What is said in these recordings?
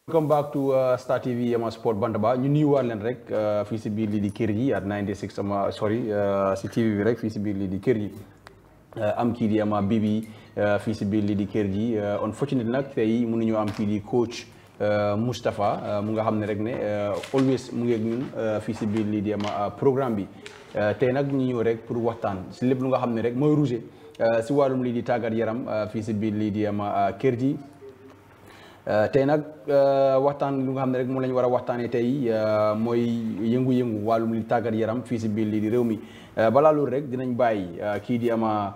Welcome back to Star TV ama Sport Bantaba ñu nuyuwaat leen rek fii si biir lii di kër gi at 96 ama sorry si TV bi rek fii si biir lii di kër gi am kii di ama Bibi fii si biir lii di kër gi unfortunately nag tey mënuñoo am kii di coach Moustapha mu nga xam ne rek ne always mu ngi ak ñun fii si biir lii di ama programme bi tey nag ñu ñëw rek pour waxtaan si lépp lu nga xam ne rek mooy rouge si wàllum lii di tàggat yaram fii si biir lii di ama kër gi. tey nag waxtaan lu nga xam ne rek moom la ñu war a waxtaanee tey mooy yëngu-yëngu wàllum li tàggat yaram fii si biir lii di réew mi balaa loolu rek dinañ bàyyi kii di ama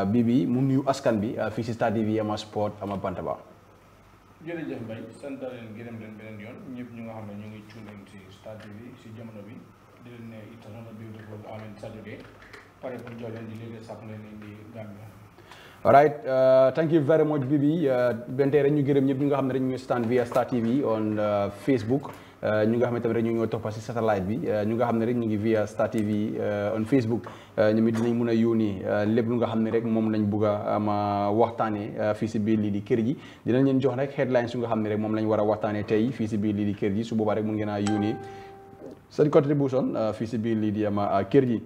Bibi mu nuyu askan bi fii si Star TV ama sport ama Bantaba. jërëjëf Mbaye sant leen gërëm leen beneen yoon ñëpp ñu nga xam ne ñu ngi tune in si Star TV si jamono bi di leen ne it's another beautiful Saturday pare pour jox leen di léegi sax leen indi Gambia. All right, thank you very much, Bibi. Bente rek ñu gërëm ñëpp ñu nga xam ne rek ñu stand via Star TV on Facebook ñu nga xam ne tamit rek ñu ngi toppa si satellite bi ñu nga xam ne rek ñu ngi via Star TV on Facebook ñoom it dinañ mën a yónni lépp lu nga xam ne rek moom lañ bugg a ma waxtaanee fii si biir lii di kër gi dinañ leen jox rek headlines yu nga xam ne rek moom lañ war a waxtaanee tey fii si biir lii di kër gi su boobaa rek mun ngeen a yónni seen contribution fii si biir lii di ama kër gi.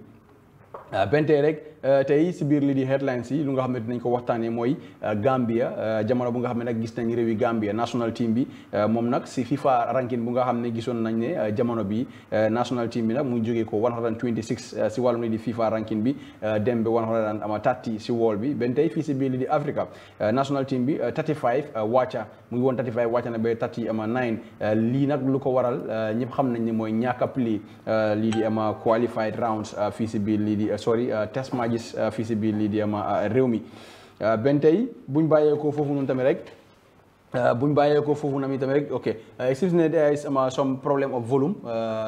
Bente rek tey si biir lii di headlines yi lu nga xam ne dinañ ko waxtaanee mooy Gambia jamono bu nga xam ne nag gis nañ réewi Gambia national team bi moom nag si FIFA ranking bu nga xam ne gisoon nañ ne jamono bi national team bi nag mu ngi jógee ko 126 si wàllum lii di FIFA ranking bi dem ba 130 si wall bi ben tey fii si biir lii di Africa national team bi 35 wàcca mu ngi woon 35 wàcca na ba 30 ama 9 lii nag lu ko waral ñëpp xam nañ ne mooy ñàkk a play lii di ama qualified rounds fii si biir lii di test matches fii si biir lii di ama réew mi ben tey buñ bàyyeekoo foofu noonu tamit rek buñ bàyyeekoo foofu tamit rek ok excuse me there is some problem of volume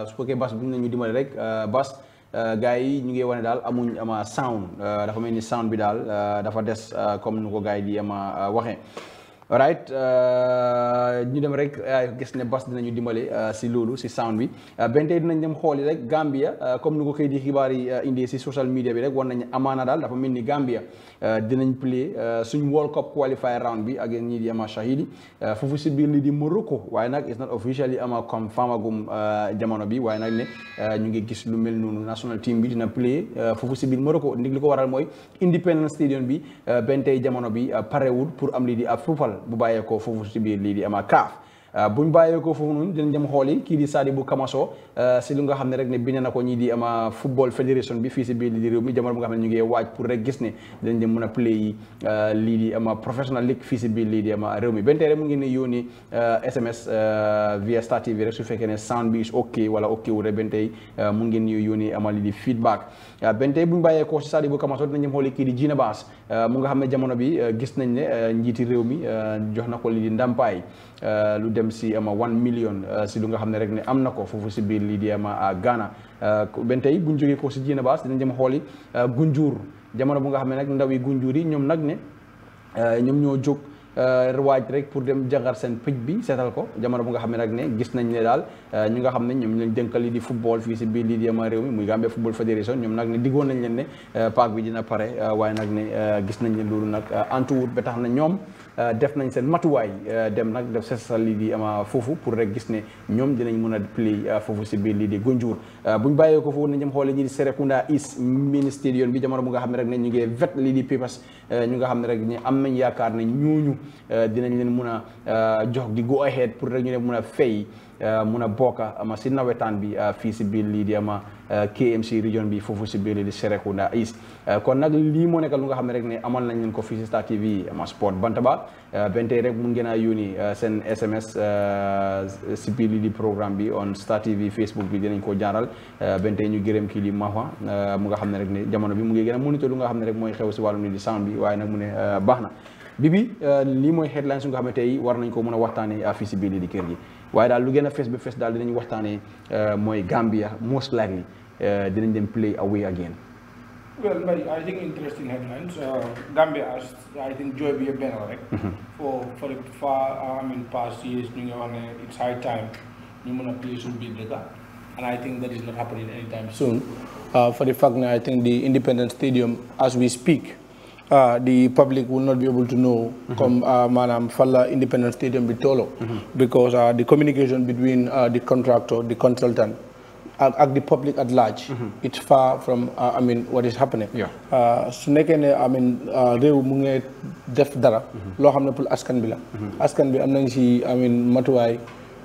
su fekkee bas buñ nañu dimbale rek bas gars yi ñu ngi wane daal amuñ ama sound dafa mel ni sound bi daal dafa des comme nu ko gars yi di ama waxee alright ñu dem rek gis ne bas dinañu dimbale si loolu si sound bi ben tey dinañ dem xooli rek Gambia comme ni ko kay di xibaar yi indi si social media bi rek war nañ amaana daal dafa mel ni Gambia dinañ play suñ World Cup qualifier round bi ak ñii di ama Shahidi foofu si biir lii di Morocco waaye nag it's not officially ama confirm agum jamono bi waaye nag ne ñu ngi gis lu mel noonu national team bi dina play foofu si biir Morocco ndig li ko waral mooy Independence Stadium bi ben tey jamono bi parewul pour am lii di approval bu bàyyeekoo foofu si biir lii di ama kaaf buñ bàyyeekoo foofu noonu dinañ dem xooli kii di Sadibou Kamaso si lu nga xam ne rek ne bind na ko ñii di ama football fédération bi fii si biir lii di réew mi jamono bu nga xam ne ñu ngi waaj pour rek gis ne dinañ dem mën a play yi lii di ama professional league fii si biir lii di ama réew mi benn tey rek mu ngi ne yónni SMS via Star TV rek su fekkee ne sound bi is ok wala ok wu rek benn tey mu ngeen ñu yónni ama lii di feedback benn tey buñ bàyyeekoo si Sadibou Kamaso dinañ dem xooli kii di Gina Bass mu nga xam ne jamono bi gis nañ ne njiiti réew mi jox na ko lii di ndàmpaay lu dem si ama 1 million si lu nga xam ne rek ne am na ko foofu si biir lii di ama Ghana ben tey buñ jógee ko si Gina Bass dinañ dem xooli Gunjur jamono bu nga xam ne nag ndaw yi Gunjur yi ñoom nag ne ñoom ñoo jóg waaj rek pour dem jangar seen pëj bi seetal ko jamono bu nga xam ne nag ne gis nañ ne daal ñu nga xam ne ñoom lañ jënkal lii di football fii si biir lii di ama réew mi muy Gambia Football Federation ñoom nag ne diggoon nañ leen ne paak bi dina pare waaye nag ne gis nañ ne loolu nag antuwut ba tax na ñoom def nañ seen matuwaay dem nag def seetal lii di ama foofu pour rek gis ne ñoom dinañ mën a play foofu si biir lii di Gunjur buñ bàyyee ko foofu nañ dem xoole ñi di Serekunda East mini stadium bi jamono bu nga xam ne rek ne ñu ngi vet lii di papers ñu nga xam ne rek ne am nañ yaakaar ne ñooñu dinañ leen mun a jox di go ahead pour rek ñu ne mun a fay mun a bokka ama si nawetaan bi fii si biir lii di ama KMC region bi foofu si biir lii di Serekunda East kon nag lii moo nekk lu nga xam ne rek ne amal nañ leen ko fii si Star TV ama sport Bantaba ben tey rek mun ngeen a yónni seen SMS si biir lii di programme bi on Star TV Facebook bi dinañ ko jaaral ben tey ñu gërëm kii di Mafa mu nga xam ne rek ne jamono bi mu ngi gën a monitor lu nga xam ne rek mooy xew si wàllum lii di sound bi waaye nag mu ne baax na Bibi lii mooy headlines nga xam ne tey war nañ ko mën a waxtaanee fii si biir lii di kër gi waaye daal lu gën a fees ba fees daal dinañ waxtaanee mooy Gambia most likely dinañ dem play away again. Well, I think interesting headlines. Gambia, I think joy be a banner, right? For the past years, it's high time you wanna play some big bigger, and I think that is not happening anytime soon. For the fact that I think the Independence Stadium, as we speak, the public will not be able to know come manam falla independent stadium bi tolo because the communication between the contractor, the consultant and the public at large it's far from I mean what is happening su nekkee ne I mean réew mu ngi def dara loo xam ne pour askan bi la askan bi am nañ si I mean matuwaay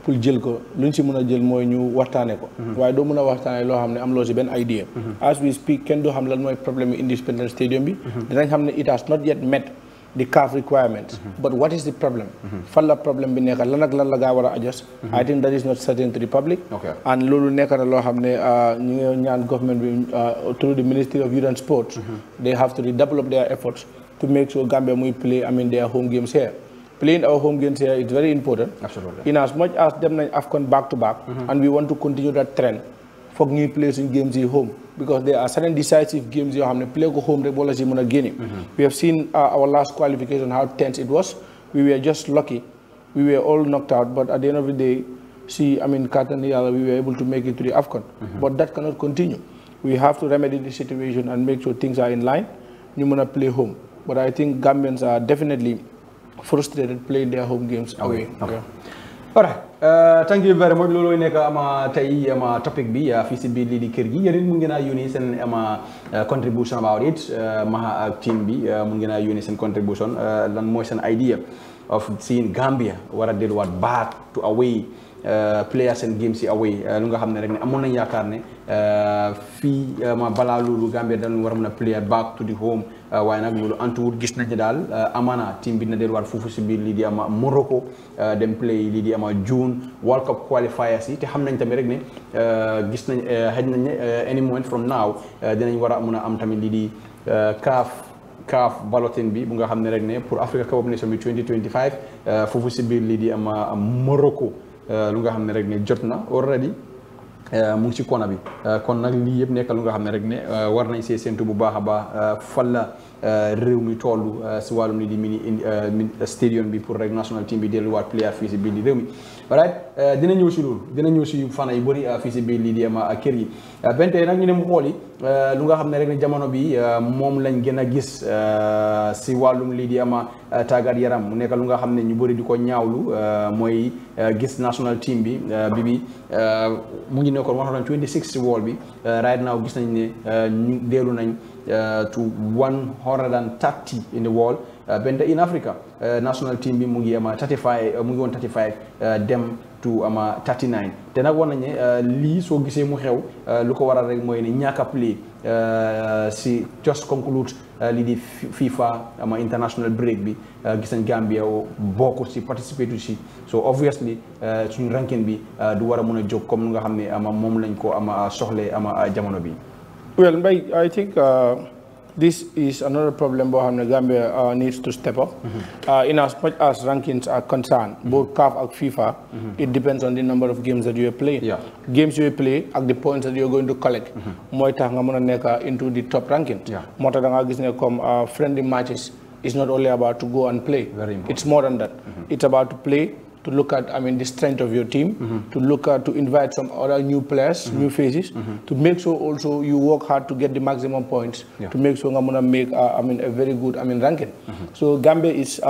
pour jël ko luñ si mën a jël mooy ñu waxtaane ko waaye doo mën a waxtaane loo xam ne am loo si benn idea as we speak kenn doo xam lan mooy problème Independence Stadium bi dinañ xam ne it has not yet met the CAF requirements but what is the problem fan la problème bi nekk lan ak lan la gaa war a adjust I think that is not certain to the public and loolu nekk na loo xam ne ñu ngi ñaan government bi through the Ministry of Youth and Sports they have to develop their efforts to make sure Gambia muy play I mean their home games here. Playing our home games here is very important. Absolutely. In as much as them AFCON back to back, and we want to continue that trend for new players in games at home because there are certain decisive games you have to play go home. We have seen our last qualification how tense it was. We were just lucky. We were all knocked out, but at the end of the day, we were able to make it to the AFCON. But that cannot continue. We have to remedy the situation and make sure things are in line. You want to play home, but I think Gambians are definitely frustrated playing their home games away. Okay. All right. Thank you very much. Lolo nekk ama tay ama topic bi fi ci biir li di kër gi yéen mu ngeen a yónnee seen ama contribution about it maha ak team bi mu ngeen a yónnee seen contribution lan mooy seen idea of seeing Gambia war a delluwaat back to away players and games yi away lu nga xam ne rek ne amoon nañ yaakaar ne fii ma balaa loolu Gambia dañu war a mën a player back to the home waaye nag loolu antuwut gis nañ ne daal amana team bi na delluwaat foofu si biir lii di ama Morocco dem play lii di ama June World Cup qualifiers yi te xam nañ tamit rek ne gis nañ xëj nañ ne any moment from now dinañ war a mën a am tamit lii di CAF balloting bi bu nga xam ne rek ne pour Africa Cup of Nations bi 2025 foofu si biir lii di ama Morocco lu nga xam ne rek ne jot na already mu ngi ci kona bi kon nag lii yëpp nekk lu nga xam ne rek ne war nañ see séntu bu baax a baax fan la réew mi toll si wàllum li di mini stadium bi pour rek national team bi delluwaat player fii si biir di réew mi right dina ñëw si loolu dina ñëw si fana yu bëri fii si biir lii di ama kër yi bente nag ñu dem xool yi lu nga xam ne rek ne jamono bi moom lañ gën a gis si wàllum lii di ama tàggat yaram mu nekk lu nga xam ne ñu bëri di ko ñaawlu mooy gis national team bi mu ngi nekkoon 126 si wall bi right now gis nañ ne ñu dellu nañ to 130 in the world bente in Africa national team bi mu ngi ama 35 mu ngi woon 35 dem to ama 39 te nag war nañ ne lii soo gisee mu xew lu ko waral rek mooy ne ñàkk a play si just conclude lii di FIFA ama international break bi gis nañ Gambia bokk si participate si so obviously suñu ranking bi du war a mën a jóg comme nu nga xam ne ama moom lañ ko ama soxle ama jamono bi. Well, I think this is another problem Gambia needs to step up. In as much as rankings are concerned, both CAF and FIFA, it depends on the number of games that you are playing. Games you play at the points that you are going to collect. Mooy tax nga mën a nekk into the top ranking. Moo tax da nga gis ne comme friendly matches is not only about to go and play. It's more than that. It's about to play, to look at, the strength of your team, to look at, to invite some other new players, new faces, to make sure also you work hard to get the maximum points, to make sure I'm gonna make, a very good, ranking. So Gambia is,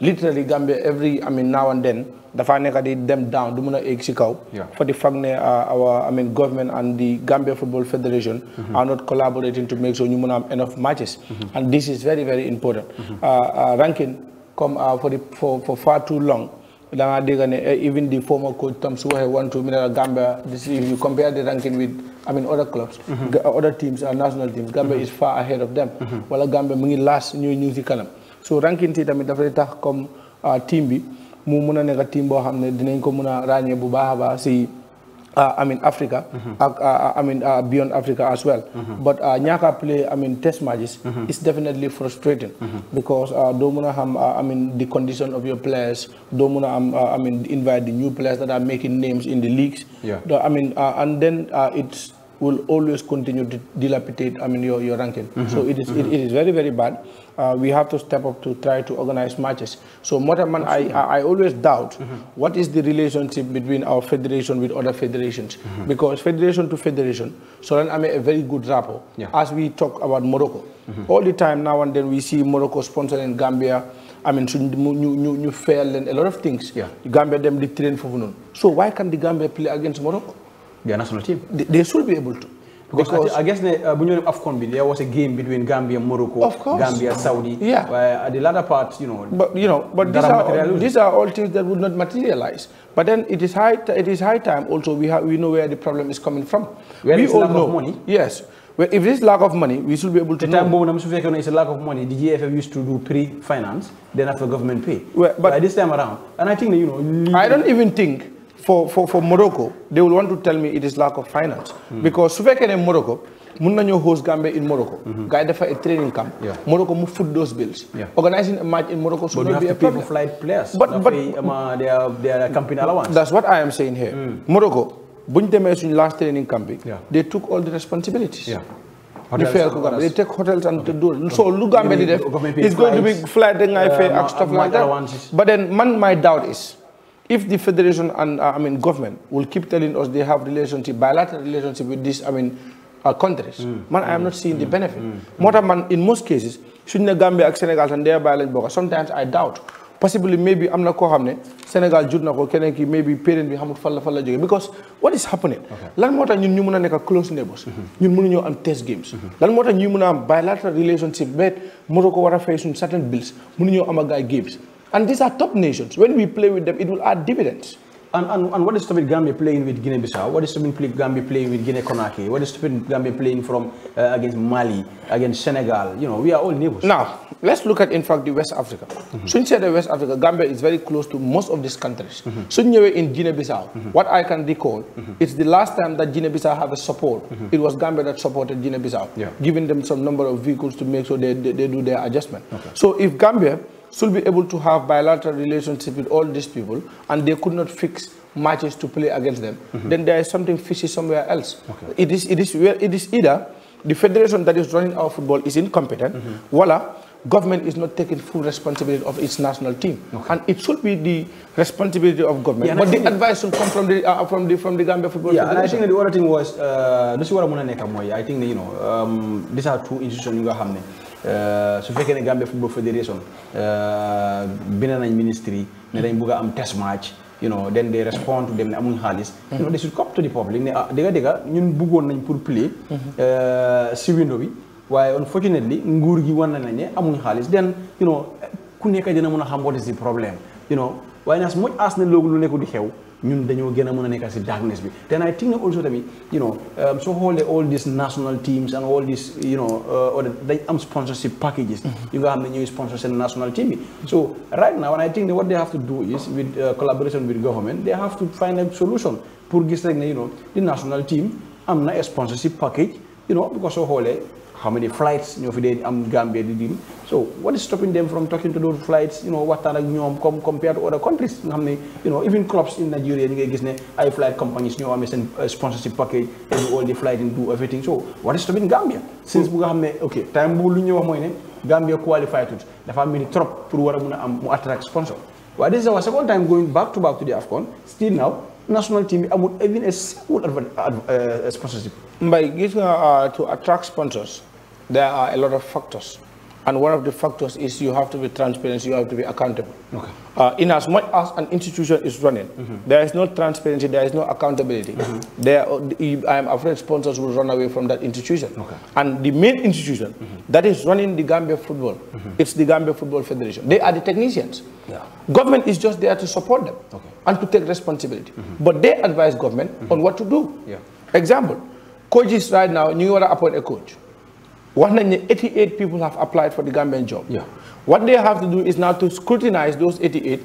literally Gambia every, now and then, the final they them down, dumuna exikau. For the fact that our, government and the Gambia Football Federation are not collaborating to make sure you have enough matches, and this is very, very important. Ranking come for far too long. Even the former coach Tom Suwahe went to Gambia. If you compare the ranking with, other clubs, other teams, national teams, Gambia is far ahead of them. While Gambia mungi last new kanam. So ranking ti tamit dafa tax comme team bi mu mëna nek team bo xamné dinañ ko mëna rañé bu baaxa ba ci Africa, beyond Africa as well. But Nyaka play, test matches is definitely frustrating because don't wanna have, the condition of your players. Don't wanna, invite the new players that are making names in the leagues. And then it's will always continue to dilapidate, your ranking. So it is very, very bad. We have to step up to try to organize matches. So Motaman, I always doubt what is the relationship between our federation with other federations. Because federation to federation, so then I mean a very good rapport. As we talk about Morocco. All the time now and then we see Morocco sponsoring Gambia. I mean, you fail and a lot of things. Gambia them the train for Funun. So why can't the Gambia play against Morocco? Their national team. They should be able to. Because I guess AFCON, there was a game between Gambia and Morocco, of course. Gambia, Saudi. At the latter part, But these are all things that would not materialize. But then it is high time also we know where the problem is coming from. Where we is all lack know. Of money? Yes. Well, if there's lack of money, we should be able to know. The time is a lack of money. The GFF used to do pre-finance, then after government pay. Well, but this time around, and I think that, I don't even think for Morocco, they will want to tell me it is lack of finance. Because in Morocco, Munna host Gambia in Morocco. Guide for a training camp. Morocco move foot those bills. Organizing a match in Morocco should not be a problem. Flight players. But their company allowance. That's what I am saying here. Morocco, last training camp, they took all the responsibilities. They take hotels and to do it. So Lugambia it's going to be flight and stuff like that. But then my doubt is, if the federation and government will keep telling us they have bilateral relationship with this countries, I am not seeing the benefit. In most cases, shouldn't Gambia and Senegal and their bilateral, sometimes I doubt. Possibly maybe I'm not going Senegal Judna maybe parent be hamut because what is happening? Lan mota ñun ñu mëna nek close neighbors. Ñun mënu ñoo am test games. Lan mota ñu mëna am bilateral relationship bet Morocco wara fay sun certain bills mënu ñoo am ak games. And these are top nations. When we play with them, it will add dividends. And what is stopping Gambia playing with Guinea-Bissau? What is stopping Gambia playing with Guinea-Conakry? What is stopping Gambia playing from against Mali, against Senegal? We are all neighbors. Now, let's look at, in fact, the West Africa. So in the West Africa, Gambia is very close to most of these countries. So in Guinea-Bissau, what I can recall, it's the last time that Guinea-Bissau have a support. It was Gambia that supported Guinea-Bissau, giving them some number of vehicles to make sure they do their adjustment. So if Gambia should be able to have bilateral relationship with all these people and they could not fix matches to play against them, then there is something fishy somewhere else. It is either the federation that is running our football is incompetent, voila, government is not taking full responsibility of its national team. And it should be the responsibility of government. But the advice should come from the Gambia Football Federation. And I think the other thing was, this is what I think that, these are two institutions you have. So if you Gambia Football Federation, Binana Ministry, they am test match, then they respond to them, they should come to the public. Ñun bëggoon nañ pour play si window bi waaye unfortunately nguur gi wan nañ ne amuñ xaalis then ku nekk dina mën a xam what is the problem waaye as much as ne loolu lu nekk di xew ñun dañoo gën a mën a nekk si darkness bi then I think also tamit so all these national teams and all these they am sponsorship packages you nga xam ne ñuy sponsor seen national team bi so right now and I think that what they have to do is with collaboration with government they have to find a solution pour gis rek ne the national team am na a sponsorship package because so xoolee how many flights ñoo fi dee am Gambia di deal so what is stopping them from talking to those flights waxtaan ak ñoom compared to other countries nga xam ne even clubs in Nigeria ñi ngay gis ne ay flight companies ñoo amee seen sponsorship package and do all the flight and do everything so what is stopping Gambia since bu nga xam ne ok time bu lu ñu wax mooy ne Gambia qualified tout dafa mel ni trop pour war a mun a am mu attract sponsor waaye this is our second time going back to the AFCON still now national team bi amul even a single sponsorship. To attract sponsors, there are a lot of factors. And one of the factors is you have to be transparent, you have to be accountable. In as much as an institution is running, there is no transparency, there is no accountability. I am afraid sponsors will run away from that institution. And the main institution that is running the Gambia football, it's the Gambia Football Federation. They are the technicians. Government is just there to support them and to take responsibility. But they advise government on what to do. Example, coaches right now, you want to appoint a coach. 188 people have applied for the Gambian job. What they have to do is now to scrutinize those 88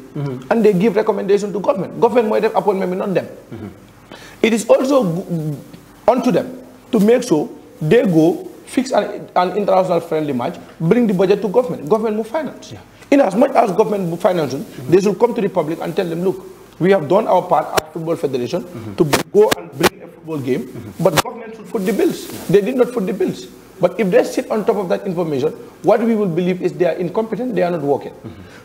and they give recommendation to government. Government might have appointment, not them. It is also onto them to make sure they go fix an international friendly match, bring the budget to government. Government will finance. In as much as government will finance, they should come to the public and tell them, look, we have done our part as Football Federation to go and bring a football game, but government government should foot the bills. They did not foot the bills. But if they sit on top of that information, what we will believe is they are incompetent, they are not working.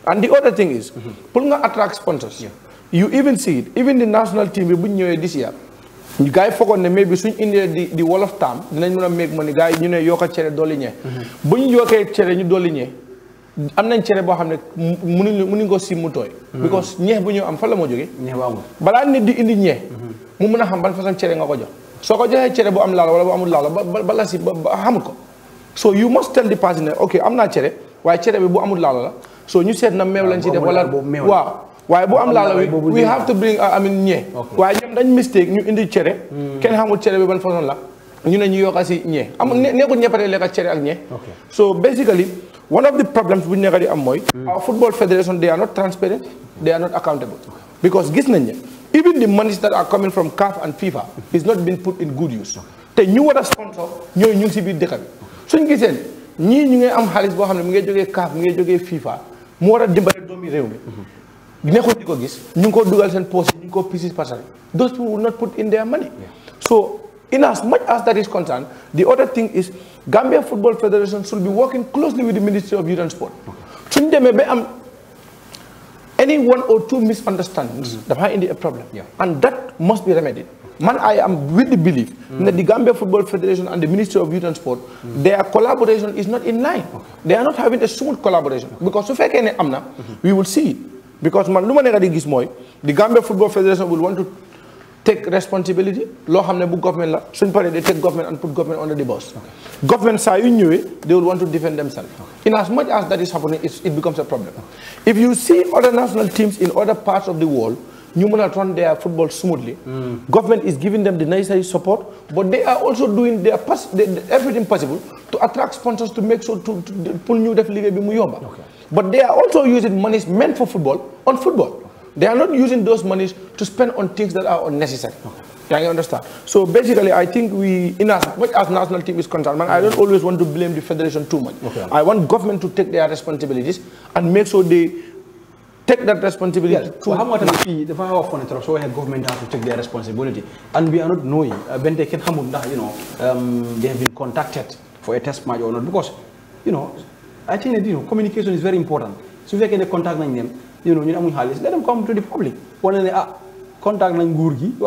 And the other thing is, Pulga attract sponsors. Yeah. You even see it. Even the national team, this year, you guys forgot that maybe soon in the wall of time, then you make money, guys, you know, you can share dolinye. When you can share you dolinye, I'm not sure about how many go see mutoy because nye bunyo am follow mojoge. But I need the in the nye. Mumuna hambal for some sharing of so I just chere bo am lala wala bo amul lala balasi hamul. So you must tell the person, okay, I'm not chere. Why chere bo amul lala? So you said na mewlan ci def wala wow. Why bo am lala we have to bring I mean nye. Why ñam dañ mistake ñu indi chere ken xamul chere bi ban façon la ñu ne ñu yokasi nye. Am nekkul ñepare leka chere ak nye. So basically one of the problems we never am moy our football federation they are not transparent, they are not accountable. Because gis nañ even the monies that are coming from CAF and FIFA is not being put in good use. Te ñu wara sponsor ñoy ñu ci biir dëkk bi. Suñu giseen ñi ñu ngi am xaalis boo xam ne mu ngi jógee CAF mu ngi jógee FIFA mu war a dimbale doomi réew mi nekkul di ko gis ñu ngi ko dugal seen poste ñu ngi ko pieces pasal those people will not put in their money. So in as much as that is concerned, the other thing is Gambia Football Federation should be working closely with the Ministry of Youth and Sport. Suñu demee ba am any one or two misunderstandings that are in the problem, and that must be remedied. Man, I am with the belief that the Gambia Football Federation and the Ministry of Youth and Sport, their collaboration is not in line. They are not having a smooth collaboration. Because if I can amna, we will see it. Because man, the Gambia Football Federation will want to take responsibility. Law hamne bu government la. Soon they take government and put government under the bus. Government say you knew it, they will want to defend themselves. In as much as that is happening, it becomes a problem. If you see other national teams in other parts of the world, you cannot run their football smoothly. Government is giving them the necessary support, but they are also doing their everything possible to attract sponsors to make sure to pull new muyomba. But they are also using monies meant for football on football. They are not using those monies to spend on things that are unnecessary. Can you understand? So basically, I think we, in as much as national team is concerned, man, I don't always want to blame the federation too much. I want government to take their responsibilities and make sure they take that responsibility. So how much the government has to take their responsibility, and we are not knowing when they can they have been contacted for a test match or not, because I think that communication is very important. So if they can contact them, let them come to the public. When they contact Ngurgi,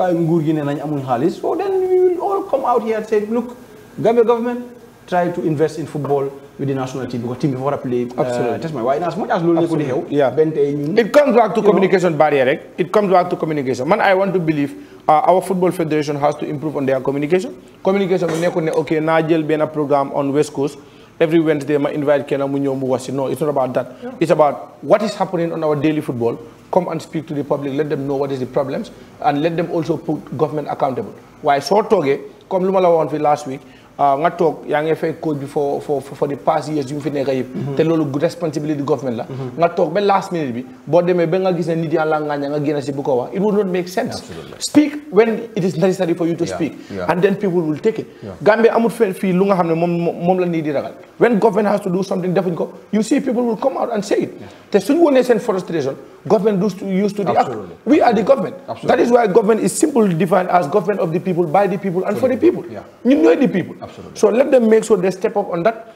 so then we will all come out here and say, look, Gambia government try to invest in football with the national team because team before I play test match. Why as much as it comes back to communication barrier, right? It comes back to communication. Man, I want to believe our football federation has to improve on their communication. Communication, okay, now Najel be a program on West Coast. Every Wednesday, I invite Kena Munyo Muwasi. No, it's not about that. It's about what is happening on our daily football. Come and speak to the public. Let them know what is the problems, and let them also put government accountable. Why so toge? Come lumala one for last week. Nga talk yang FA coach before for the past years you fi nekk yëpp te loolu responsibility government la nga talk ba last minute bi boo demee ba nga gis ne nit yàlla nga génn si bu ko wax it would not make sense. Speak when it is necessary for you to speak and then people will take it. Gambia amul fii lu nga xam ne moom la nii di ragal. When government has to do something defuñ ko you see people will come out and say it te suñ wonee seen frustration government used to the act. We are the government. That is why government is simply defined as government of the people, by the people, and for the people. You know the people. So let them make sure they step up on that.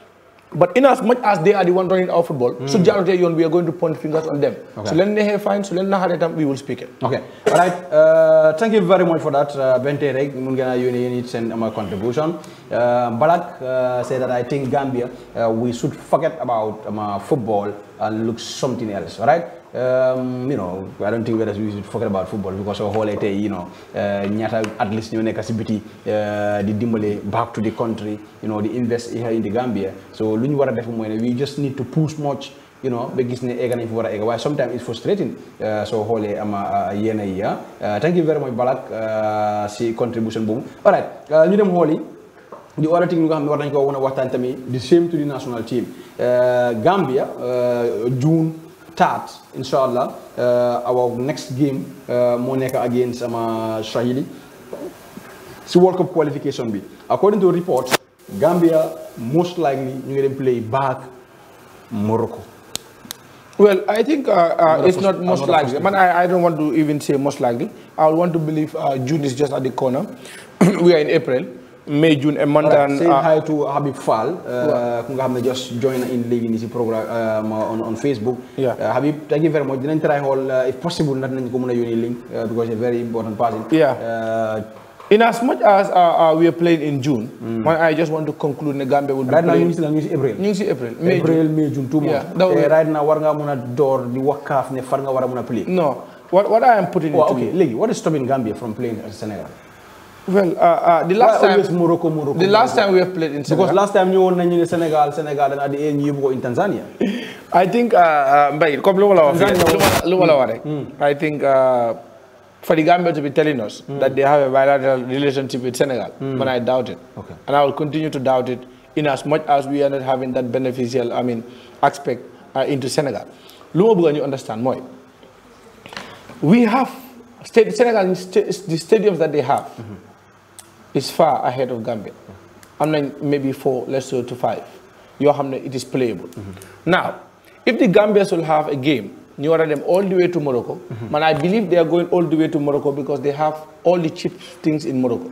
But in as much as they are the one running our football, so we are going to point fingers on them. So let them fine, so let them we will speak it. Okay. All right. Thank you very much for that. Bente Reg, you need to send my contribution. Balak said that I think Gambia, we should forget about football and look something else. All right. I don't think we should forget about football because our whole at least the dimbale back to the country, the invest here in the Gambia. So we just need to push much, why sometimes it's frustrating. So whole thank you very much, Balak, see contribution boom. All right, the other thing we want to the same to the national team. Gambia, June 3rd, inshallah, our next game, Moneka against Swahili. It's World Cup qualification B. According to reports, Gambia most likely you can play back Morocco. Well, I think it's not most likely. Man, I don't want to even say most likely. I want to believe June is just at the corner. We are in April. May, June, a month. And say hi to Habib Fall, who have just joined in this program on Facebook. Yeah. Habib, thank you very much. Didn't try all, if possible, not to come link because it's a very important person. Yeah. In as much as we are playing in June, I just want to conclude the Gambia will be right playing. Now, you April. April, May, June, 2 months. Yeah, right now, we're going to door the Wakaf, ne farga wara play. No. What I am putting into okay. Legi, what is stopping Gambia from playing at Senegal? Well, the last time Morocco. The last time we have played in Senegal. Because last time you won in Senegal, and at the end you go in Tanzania. I think I think for the Gambia to be telling us that they have a bilateral relationship with Senegal, but I doubt it. Okay. And I will continue to doubt it in as much as we are not having that beneficial, aspect into Senegal. You understand more. We have Senegal, the stadiums that they have is far ahead of Gambia. Maybe 4, let's say to 5. It is playable. Now, if the Gambians will have a game, you order them all the way to Morocco, and I believe they are going all the way to Morocco because they have all the cheap things in Morocco.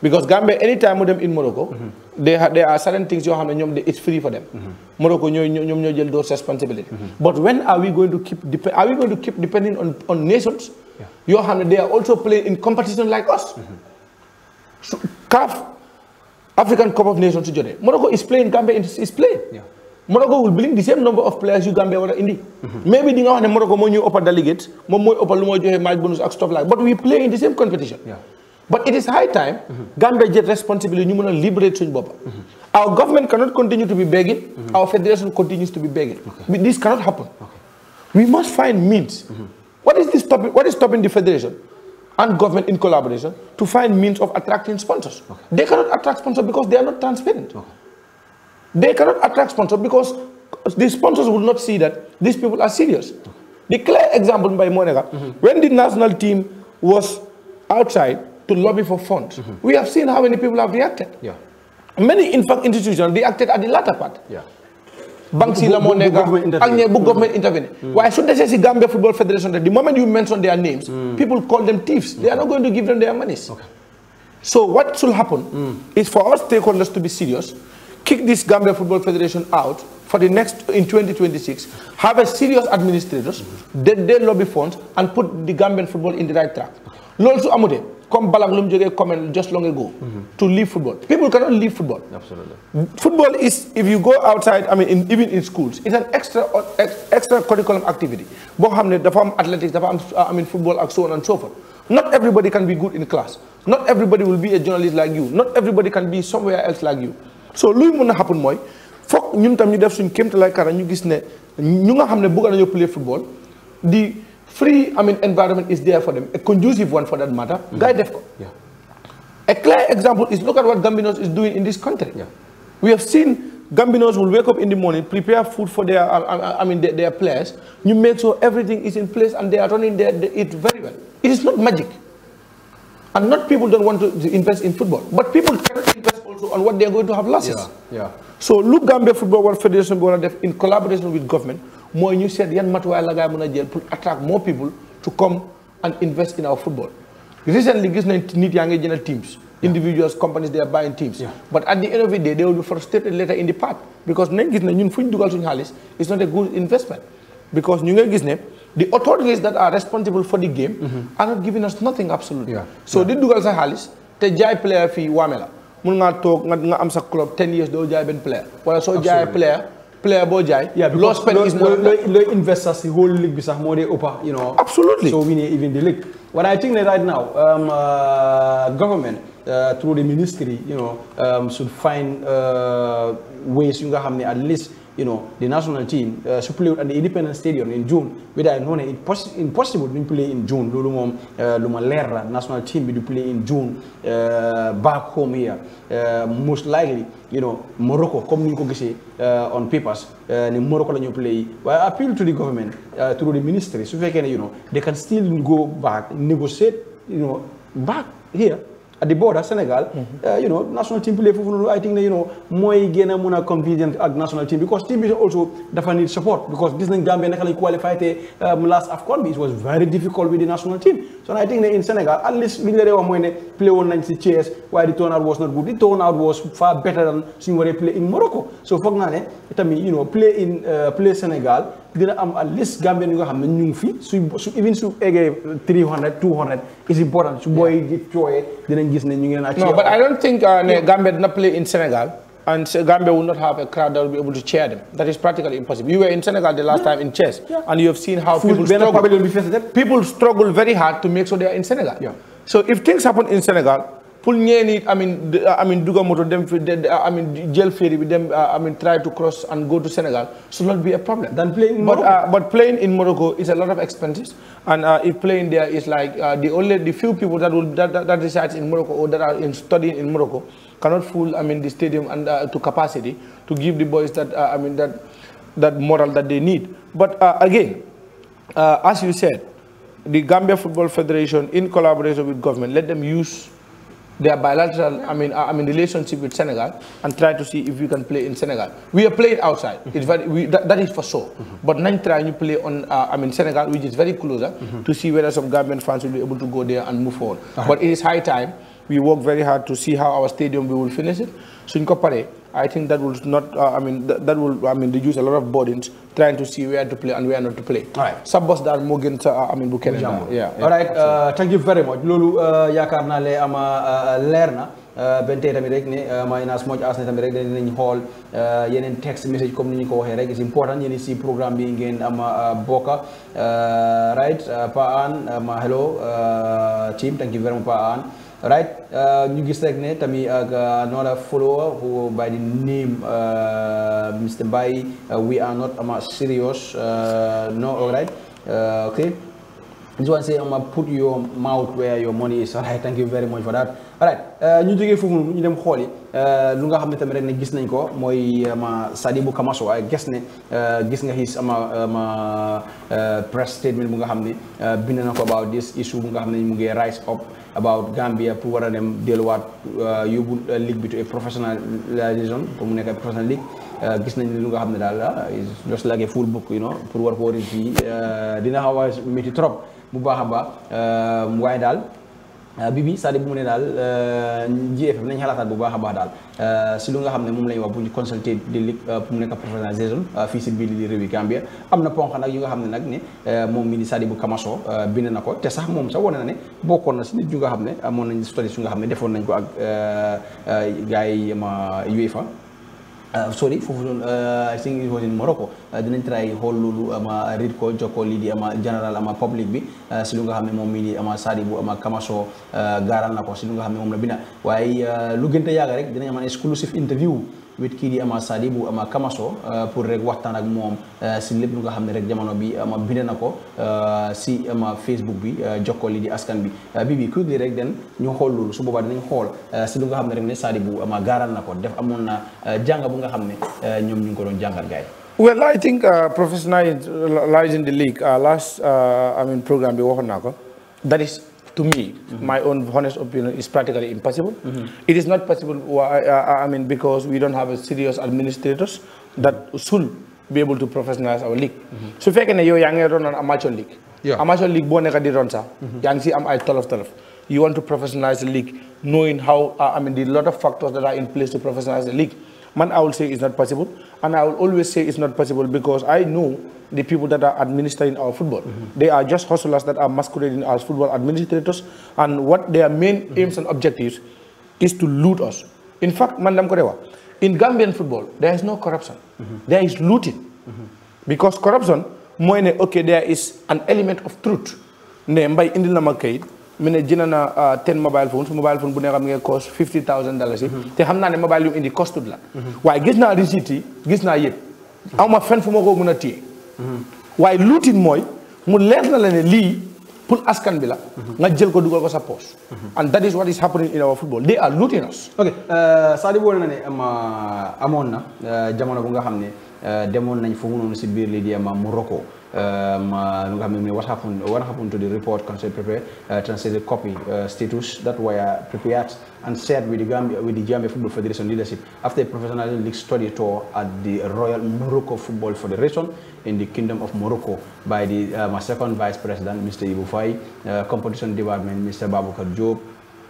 Because Gambia, anytime with them in Morocco, there are certain things it's free for them. Morocco, you those responsibility. But when are we going to keep depending on nations? Yeah. They are also playing in competition like us. So, CAF, African Cup of Nations today. Morocco is playing, Gambia is playing. Yeah. Morocco will bring the same number of players you Gambia or India. Maybe they know Morocco more upper delegates, more upper match bonus and stuff like that. But we play in the same competition. Yeah. But it is high time Gambia get responsibility. You want to liberate Boba. Our government cannot continue to be begging. Our federation continues to be begging. Okay. This cannot happen. Okay. We must find means. What is stopping the federation and government in collaboration to find means of attracting sponsors? Okay. They cannot attract sponsors because they are not transparent. Okay. They cannot attract sponsors because the sponsors will not see that these people are serious. Okay. The clear example by Monica, when the national team was outside to lobby for funds, we have seen how many people have reacted. Yeah. Many institutions reacted at the latter part. Yeah. Government intervene. Why should they say Gambia Football Federation that the moment you mention their names, people call them thieves. They are not going to give them their monies. Okay. So what should happen is for us stakeholders to be serious, kick this Gambia Football Federation out for the next, in 2026, have a serious administrators, they lobby funds, and put the Gambian football in the right track. Also, Amude, come Balanglum Jege comment just long ago, to leave football. People cannot leave football. Absolutely. Football is, if you go outside, even in schools, it's an extra curriculum activity. The athletics, football, and so on and so forth. Not everybody can be good in class. Not everybody will be a journalist like you. Not everybody can be somewhere else like you. So, lui mun na happen moy fok ñun tam ñu def suñu kémta lay kara ñu gis ne ñu nga xamne bëgg nañu play football the free environment is there for them, a conducive one for that matter. Guy def ko. Yeah. A clear example is look at what Gambinos is doing in this country. Yeah. We have seen Gambinos will wake up in the morning, prepare food for their their players. You make sure everything is in place and they are running it very well. It is not magic. And not people don't want to invest in football, but people cannot invest also on what they are going to have losses. Yeah. So look, Gambia Football World Federation in collaboration with government, more you said yan matuway la gay mëna jël pour attract more people to come and invest in our football. Recently gis nañ nit ya nga jëndal teams, individuals, companies, they are buying teams. Yeah. But at the end of the day, they will be frustrated later in the path because nañ gis na ñun fuñ dugal suñu xaliss it's not a good investment because ñu nga gis ne the authorities that are responsible for the game are not giving us nothing absolutely. Yeah. So di dugal sa xaliss te jaay player fi wamela mun nga tok nga am sa club 10 years do jaay ben player wala so jaay player bo jaay low spend is more low investors the whole league bi sax mo dey upper, you know. Absolutely. So we need even the league. What I think that right now government through the ministry, you know, should find ways you nga xamne at least, you know, the national team should play at the independent stadium in June. Whether I know it's impossible to play in June. Luma Lera national team will play in June back home here. Most likely, you know, Morocco, come on papers, Morocco you play. Well, I appeal to the government through the ministry. So you know, they can still go back, negotiate, you know, back here. at the border Sénégal you know national team play foofu noonu I think you know mooy gën a mun a convenient ak national team because team bi also dafa need support because gis nañ Gambia naka lañ qualify te last AFCON bi it was very difficult with the national team so I think in Senegal at least li ñu la wax mooy ne play woon nañ si Thiès waaye the turnout was not good the turnout was far better than suñu waree play in Morocco so foog naa ne tamit you know play Senegal dina am at least Gambia yu nga xam ne ñu ngi fi su even su eggee 300 200 is important su booy di cooyee dinañ gis ne ñu ngi leen. No, but I don't think Gambia did not play in Senegal. And Gambia will not have a crowd that will be able to cheer them. That is practically impossible. You were in Senegal the last time in chess, and you have seen how people struggle very hard to make sure they are in Senegal. Yeah. So if things happen in Senegal, Dugamoto, jail ferry with them, try to cross and go to Senegal should not be a problem. Then playing in Morocco. But playing in Morocco is a lot of expenses, and if playing there is like the few people that resides in Morocco or that are studying in Morocco cannot fool the stadium and to capacity to give the boys that that moral that they need. But again, as you said, the Gambia Football Federation in collaboration with government, let them use their bilateral relationship with Senegal and try to see if we can play in Senegal. We are playing outside. It's that is for sure. But now try to play on Senegal, which is very closer, to see whether some Gambian fans will be able to go there and move forward. But it is high time. We work very hard to see how our stadium we will finish it. So in Kopare, I think that will not. That will reduce a lot of burdens trying to see where to play and where not to play. All right. Sabos dar Morgan. Yeah. All right. Thank you very much. Lulu yaakaar naa le ama leer na. Bente tamit rek ne may na smoj as ne tamit rek dinañ xool yeneen text message comme ni ñu ko waxee rek is important yéen si programme bi ngeen ama bokka right Pa An ma hello team, thank you very much Pa An. Right, ñu gis rek ne tamit another follower who by the name Mr. Bai, we are not serious, no, all right, okay. This one say put your mouth where your money is. All right, thank you very much for that. All right, ñu jógee foofu ñu dem xooli lu nga xam ne tamit rek ne gis nañ ko mooy Sadibou Kamaso ay gis nga his press statement bu nga xam ne bind na ko about this issue bu nga xam ne mu ngi rise up about Gambia pour war a dem delluwaat yóbbu league bi to a professionalization pour mu nekk a professional league gis nañ lu nga xam ne daal is just like a full book pour war ko warin fii dina xaw a métti trop bu baax a baax waaye daal Bibi Sadibou mu ne daal GFM nañ xalaataat bu baax a baax daal si lu nga xam ne moom la ñuy wax bu ñu consulter di ligue pour mu nekk professionnalisation fii si biir li réewi Gambia am na ponk nag yu nga xam ne nag ne moom mi di Sadibou Kamaso bind na ko te sax moom sax wane na ne bokkoon na si nit yu nga xam ne amoon nañ study su nga xam ne defoon nañ ko ak gars yi UEFA sorry foofu noonu I think it was in Morocco dinañ try xool loolu read ko jokkoo lii di general public bi si lu nga xam ne moom mii di Sadibou Kamaso gaaral na ko si lu nga xam ne moom la bina waaye lu gën a yàgg rek dinañ am exclusive interview with kii di Sadibou Kamaso pour rek waxtaan ak moom si lépp lu nga xam ne rek jamono bi bind na ko si Facebook bi jokkoo lii di askan bi bi quickly rek den ñu xool loolu su boobaa dinañ xool si lu nga xam ne rek ne Sadibou gaaral na ko def amoon na jàng bu nga xam ne ñoom ñu ngi ko doon jàngal gaay. Well, I think professionalizing the league last program bi waxoon naa ko that is to me, my own honest opinion is practically impossible. It is not possible, because we don't have a serious administrators that should be able to professionalize our league. So if you run an amateur league, amateur league bo neka di run sa, yang si am ay tolof. You want to professionalize the league, knowing how the lot of factors that are in place to professionalize the league. Man, I will say it's not possible, and I will always say it's not possible because I know the people that are administering our football. They are just hustlers that are masquerading as football administrators, and what their main aims and objectives is to loot us. In fact, Mandam Korewa, in Gambian football, there is no corruption. There is looting. Because corruption, there is an element of truth. I jëna na 10 mobile phone bu ne xam nga cost $50,000 te xam naa ne mobile yu indi costut la waaye gis naa receipt yi gis naa yëpp awma fenn fu ma ko mën a téye waaye luutin mooy mu leer na la ne lii pour askan bi la nga jël ko dugal ko sa poche and that is what is happening in our football. They are looting us. Okay, Sadibou na ne amoon na jamono bu nga xam ne demoon nañ foofu noonu si biir lii di Morocco what happened to the report concerning translated copy status that were prepared and shared with the Gambia Football Federation leadership after the Professionalizing League study tour at the Royal Morocco Football Federation in the Kingdom of Morocco by the my second Vice President, Mr. Ibu Fai, Competition Department, Mr. Babukar Job,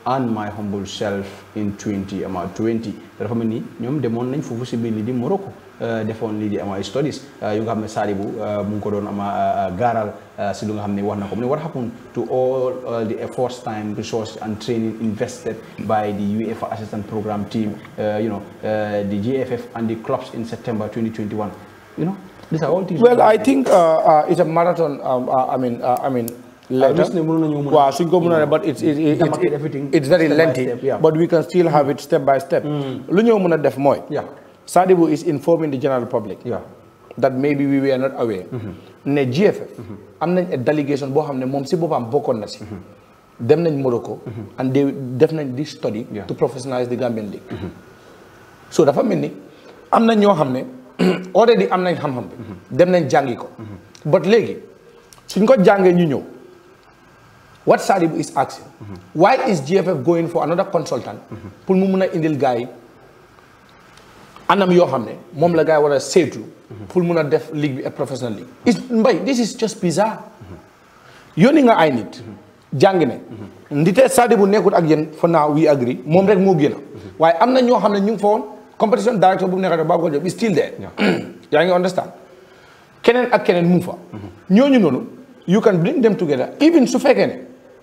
and my humble self in 2020. Dafa mel ni ñoom demoon nañ foofu si biir lii di Morocco defoon lii di ama studies yu nga xam ne Sadibou mu ngi ko doon ama gaaral si lu nga xam ne wax na ko mu ne what happened to all the efforts, time, resource and training invested by the UEFA assistant program team, the GFF and the clubs in September 2021. These are all things. Well, I think it's a marathon. Later. But it's very lengthy, but we can still have it step by step. Sadibou is informing the general public that maybe we were not aware. Ne GFF, am nañ a delegation boo xam ne moom si boppam bokkoon na si. Dem nañ Morocco and they def nañ this study to professionalize the Gambian League. So dafa mel ni am na ñoo xam ne already am nañ xam-xam bi. Dem nañ jàngi ko. But léegi suñ ko jàngee ñu ñëw. What Sadibou is asking, why is GFF going for another consultant? Pour mu muna indil guy anam yo xamne mom la guy wara saytu pour muna def league bi a professional league. This is just bizarre. Yoni nga ay nit jang ne ndité Sadibou nekut ak yeen for now we agree mom rek mo gëna. Waye amna ño xamne ñu fa won competition director bu nekata ba ko job is still there. Ya nga understand? Kenen ak kenen mu fa. Ñoñu nonu you can bring them together even su fekkee ne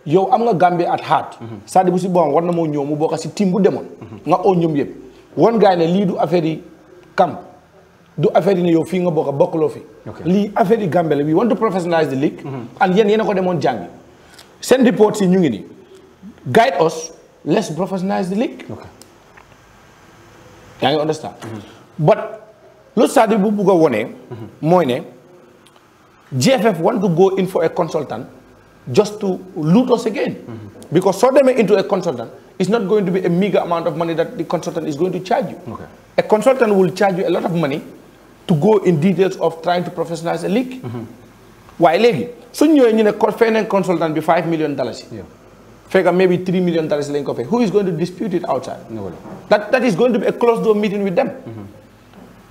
yow am nga Gambia at heart. Sadibou si bon war na moo ñëw mu bokk si team bu demoon. nga oo ñoom yëpp. won gaay ne lii du affaire yi camp du affaire yi ne yow fii nga bokk bokkuloo fi. lii affaire yi Gambia la we want to professionalize the league. and yéen a ko demoon jàngi. seen reports yi ñu ngi nii. guide us let's professionalize the league. yaa ngi understand. but lu Sadibou bu bugg a wone mooy ne GFF want to go in for a consultant just to loot us again. Because so them into a consultant, it's not going to be a meager amount of money that the consultant is going to charge you. A consultant will charge you a lot of money to go in details of trying to professionalize a league. Why legi? So you a consultant be $5 million. Figure maybe $3 million link of it. Who is going to dispute it outside? Nobody. That is going to be a closed door meeting with them.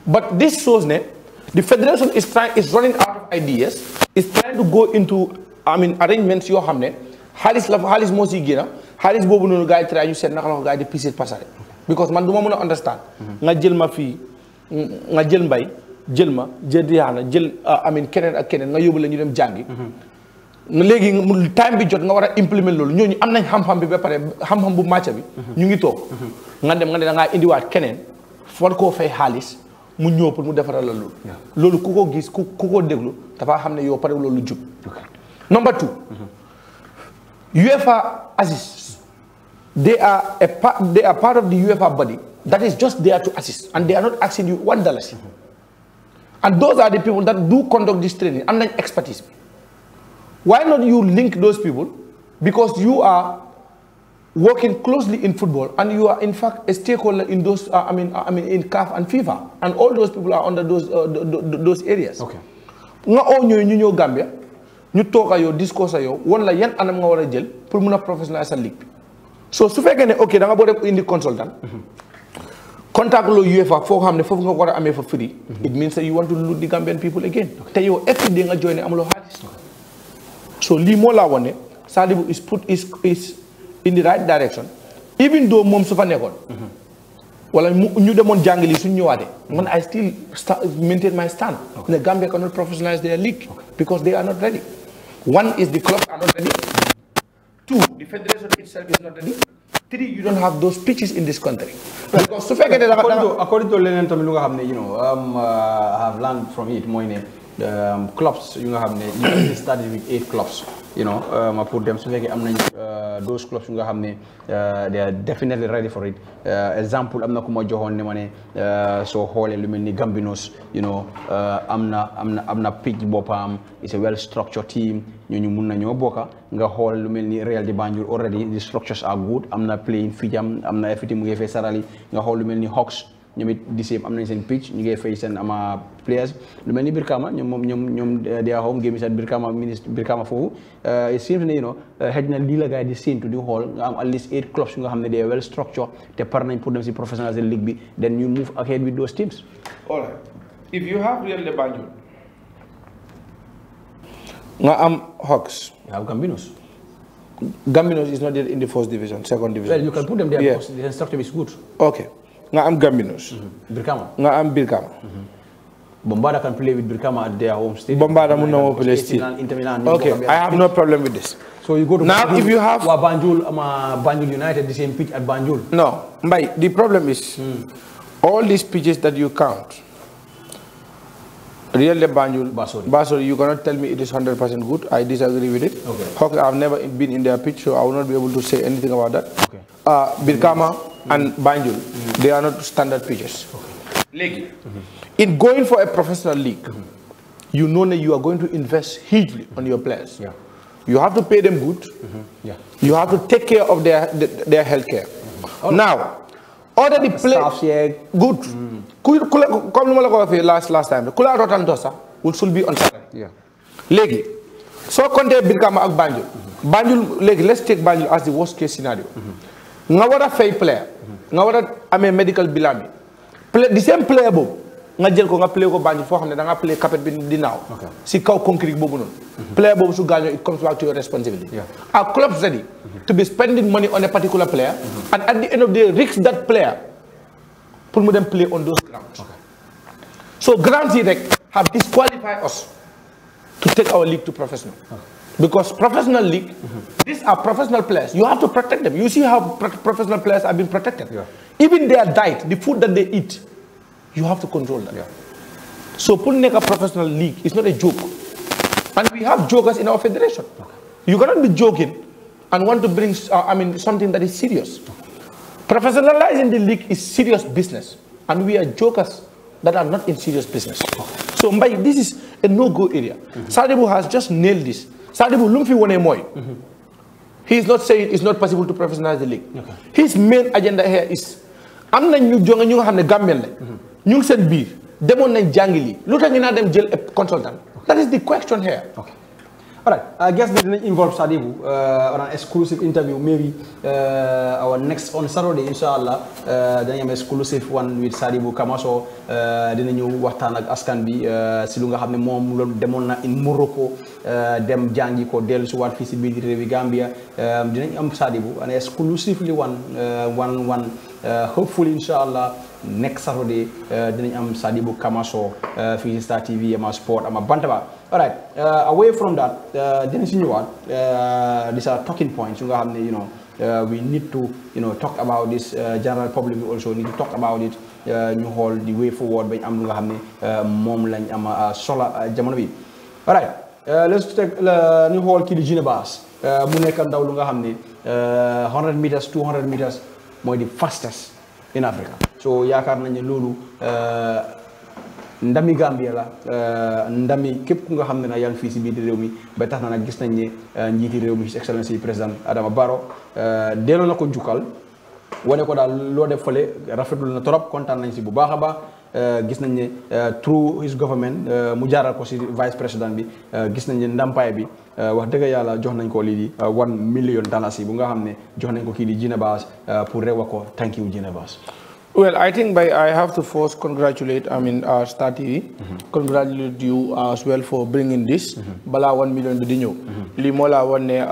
But this shows the federation is running out of ideas. It's trying to go into arrangements yoo xam ne xaalis moo si génn xaalis boobu noonu gars yi try ñu seet naka la ko gars yi di piser pasare because man du ma mën a understand nga jël ma fii nga jël mbay jël ma jël Rihanna jël keneen ak keneen nga yóbbu la ñu dem jàngi léegi time bi jot nga war a implement loolu ñooñu am nañ xam-xam bi ba pare xam-xam bu màcca bi ñu ngi toog nga dem nga ne da ngaa indiwaat keneen war koo fay xaalis mu ñëw pour mu defaral la loolu ku ko gis ku ko déglu dafa xam ne yow pare loolu jub. Number 2, UEFA assists. They are part of the UEFA body that is just there to assist, and they are not asking you $1. And those are the people that do conduct this training and then expertise. Why not you link those people? Because you are working closely in football, and you are in fact a stakeholder in those. In CAF and FIFA, and all those people are under those areas. Nga oo ñëw Gambia. ñu toog a yow discours a yow wan la yan anam nga war a jël pour mun a professionnaliser sa ligue bi so su fekkee ne ok da nga boo def indi consultant contact loo UEFA foo xam ne foofu nga war a amee fa free it means that you want to loot the Gambian people again te yow every day nga join ne amuloo xaalis so lii moo laa wane Sadibou is in the right direction even though moom su fa nekkoon wala ñu demoon jàng lii suñu ñëwaatee man I still maintain my stand ne Gambia cannot professionalize their league because they are not ready. One is the clubs are not ready. 2, the federation itself is not ready. 3, you don't have those pitches in this country. Because so according to Lenin Tamil, have learned from it. Clubs, you started with 8 clubs. I put them so those clubs they are definitely ready for it. Example, I'm not going to so whole Lumini Gambinos, amna pitch bopam. It's a well structured team. You munna nyo boka. Nga whole Lumini Real de Banjul already the structures are good. I'm not playing fijam. I'm not everything we have sarali. Nga whole Lumini Hawks. ñoom it di same am nañ seen pitch ñu ngi fay seen ama players lu mel ni Brikama ñoom they are home games at Brikama foofu it seems ne xëj na lii la gars yi di séentu di xool nga am at least 8 clubs yu nga xam ne they are well structured te par nañ pour dem si professionalising league bi then you move ahead with those teams. All right. If you have Real de Banjul nga am Hawks. You have Gambinos. Gambinos is not yet in the first division, second division. Well, you can put them there because the structure is good. Okay. Nga am Gambinos. Brikama. Nga am Brikama. Bombada can play with Brikama at their home stadium. Bombada will not play still. Okay, I have no problem with this. So you go to now Banjul, if you have Banjul United, the same pitch at Banjul. No, Mbai, the problem is all these pitches that you count. Real de Banjul, Basori, you cannot tell me it is 100% good. I disagree with it. Okay. Hawks, I've never been in their pitch, so I will not be able to say anything about that. Okay. Brikama and Banjul, they are not standard pitches. Okay. League. In going for a professional league, you know that you are going to invest hugely on your players. Yeah. You have to pay them good. Yeah. You have to take care of their health care. Now, already play good. Come last time. Kula Rotantosa should be on Saturday. Yeah. Legi. So Conte Brikama ak Banjul. Banjul Legi, let's take Banjul as the worst case scenario. Ngawara fair player. Ngawara ame medical bilami. The same player bob. Nga jël ko nga play ko Banjul fo xamne da nga play capet bi di naw. Si kaw concrete bobu non. Player bobu su gaño it comes back to your responsibility. Yeah. Our clubs ready to be spending money on a particular player and at the end of the day risk that player pour them play on those grounds. Okay. So grounds here have disqualified us to take our league to professional. Okay. Because professional league, these are professional players. You have to protect them. You see how professional players have been protected. Yeah. Even their diet, the food that they eat, you have to control that. Yeah. So putting a professional league is not a joke. And we have jokers in our federation. Okay. You cannot be joking and want to bring something that is serious. Okay. Professionalizing the league is serious business. And we are jokers that are not in serious business. Okay. So this is a no-go area. Sadibou has just nailed this. Sadibou Lumfi Wone Moy. He is not saying it's not possible to professionalize the league. Okay. His main agenda here is am na ñu jonga ñu nga xamne Gambian la ñu ngi seen biir demoon nañ jàngi li lu tax ngeen dem jël a consultant. That is the question here. Okay. All right. I guess we didn't involve Sadibou on an exclusive interview. Maybe our next on Saturday, inshallah, then an exclusive one with Sadibou Kamaso. Dinañu waxtaan ak askan bi si lu nga xam ne moom demoon na in Morocco dem jàngi ko dellu si waat fii si biir réewi Gambia dinañ am Sadibou an exclusively one hopefully inshallah next Saturday dinañ am Sadibou Kamaso fii si Star TV ama sport ama bantaba. All right. Away from that, dinañ si ñëwaat these are talking points yu nga xam ne we need to talk about this general public. We also need to talk about it. Ñu xool the way forward bañ am lu nga xam ne moom lañ am sola jamono bi. All right. Let's take ñu xool kii di Gambias mu nekk ndaw lu nga xam ne 100 meters 200 meters mooy the fastest in Africa. So yaakaar nañ ne loolu ndami Gambia la ndami képp ku nga xam ne na yaa ngi fii si biir réew mi ba tax na nag gis nañ ne njiiti réew mi His Excellency président Adama Barrow delloo na ko njukkal wane ko daal loo def fële rafetlu na trop kontaan nañ si bu baax a baax gis nañ ne through his government mu jaaral ko si vice président bi gis nañ ne ndampaay bi wax dëgg yàlla jox nañ ko lii di $1 million bu nga xam ne jox nañ ko kii di Gambias pour rewa ko thank you Gambias. Well, I think I have to first congratulate Star TV. Congratulate you as well for bringing this. Bala $1 million bi di ñëw. Li moo la wan ne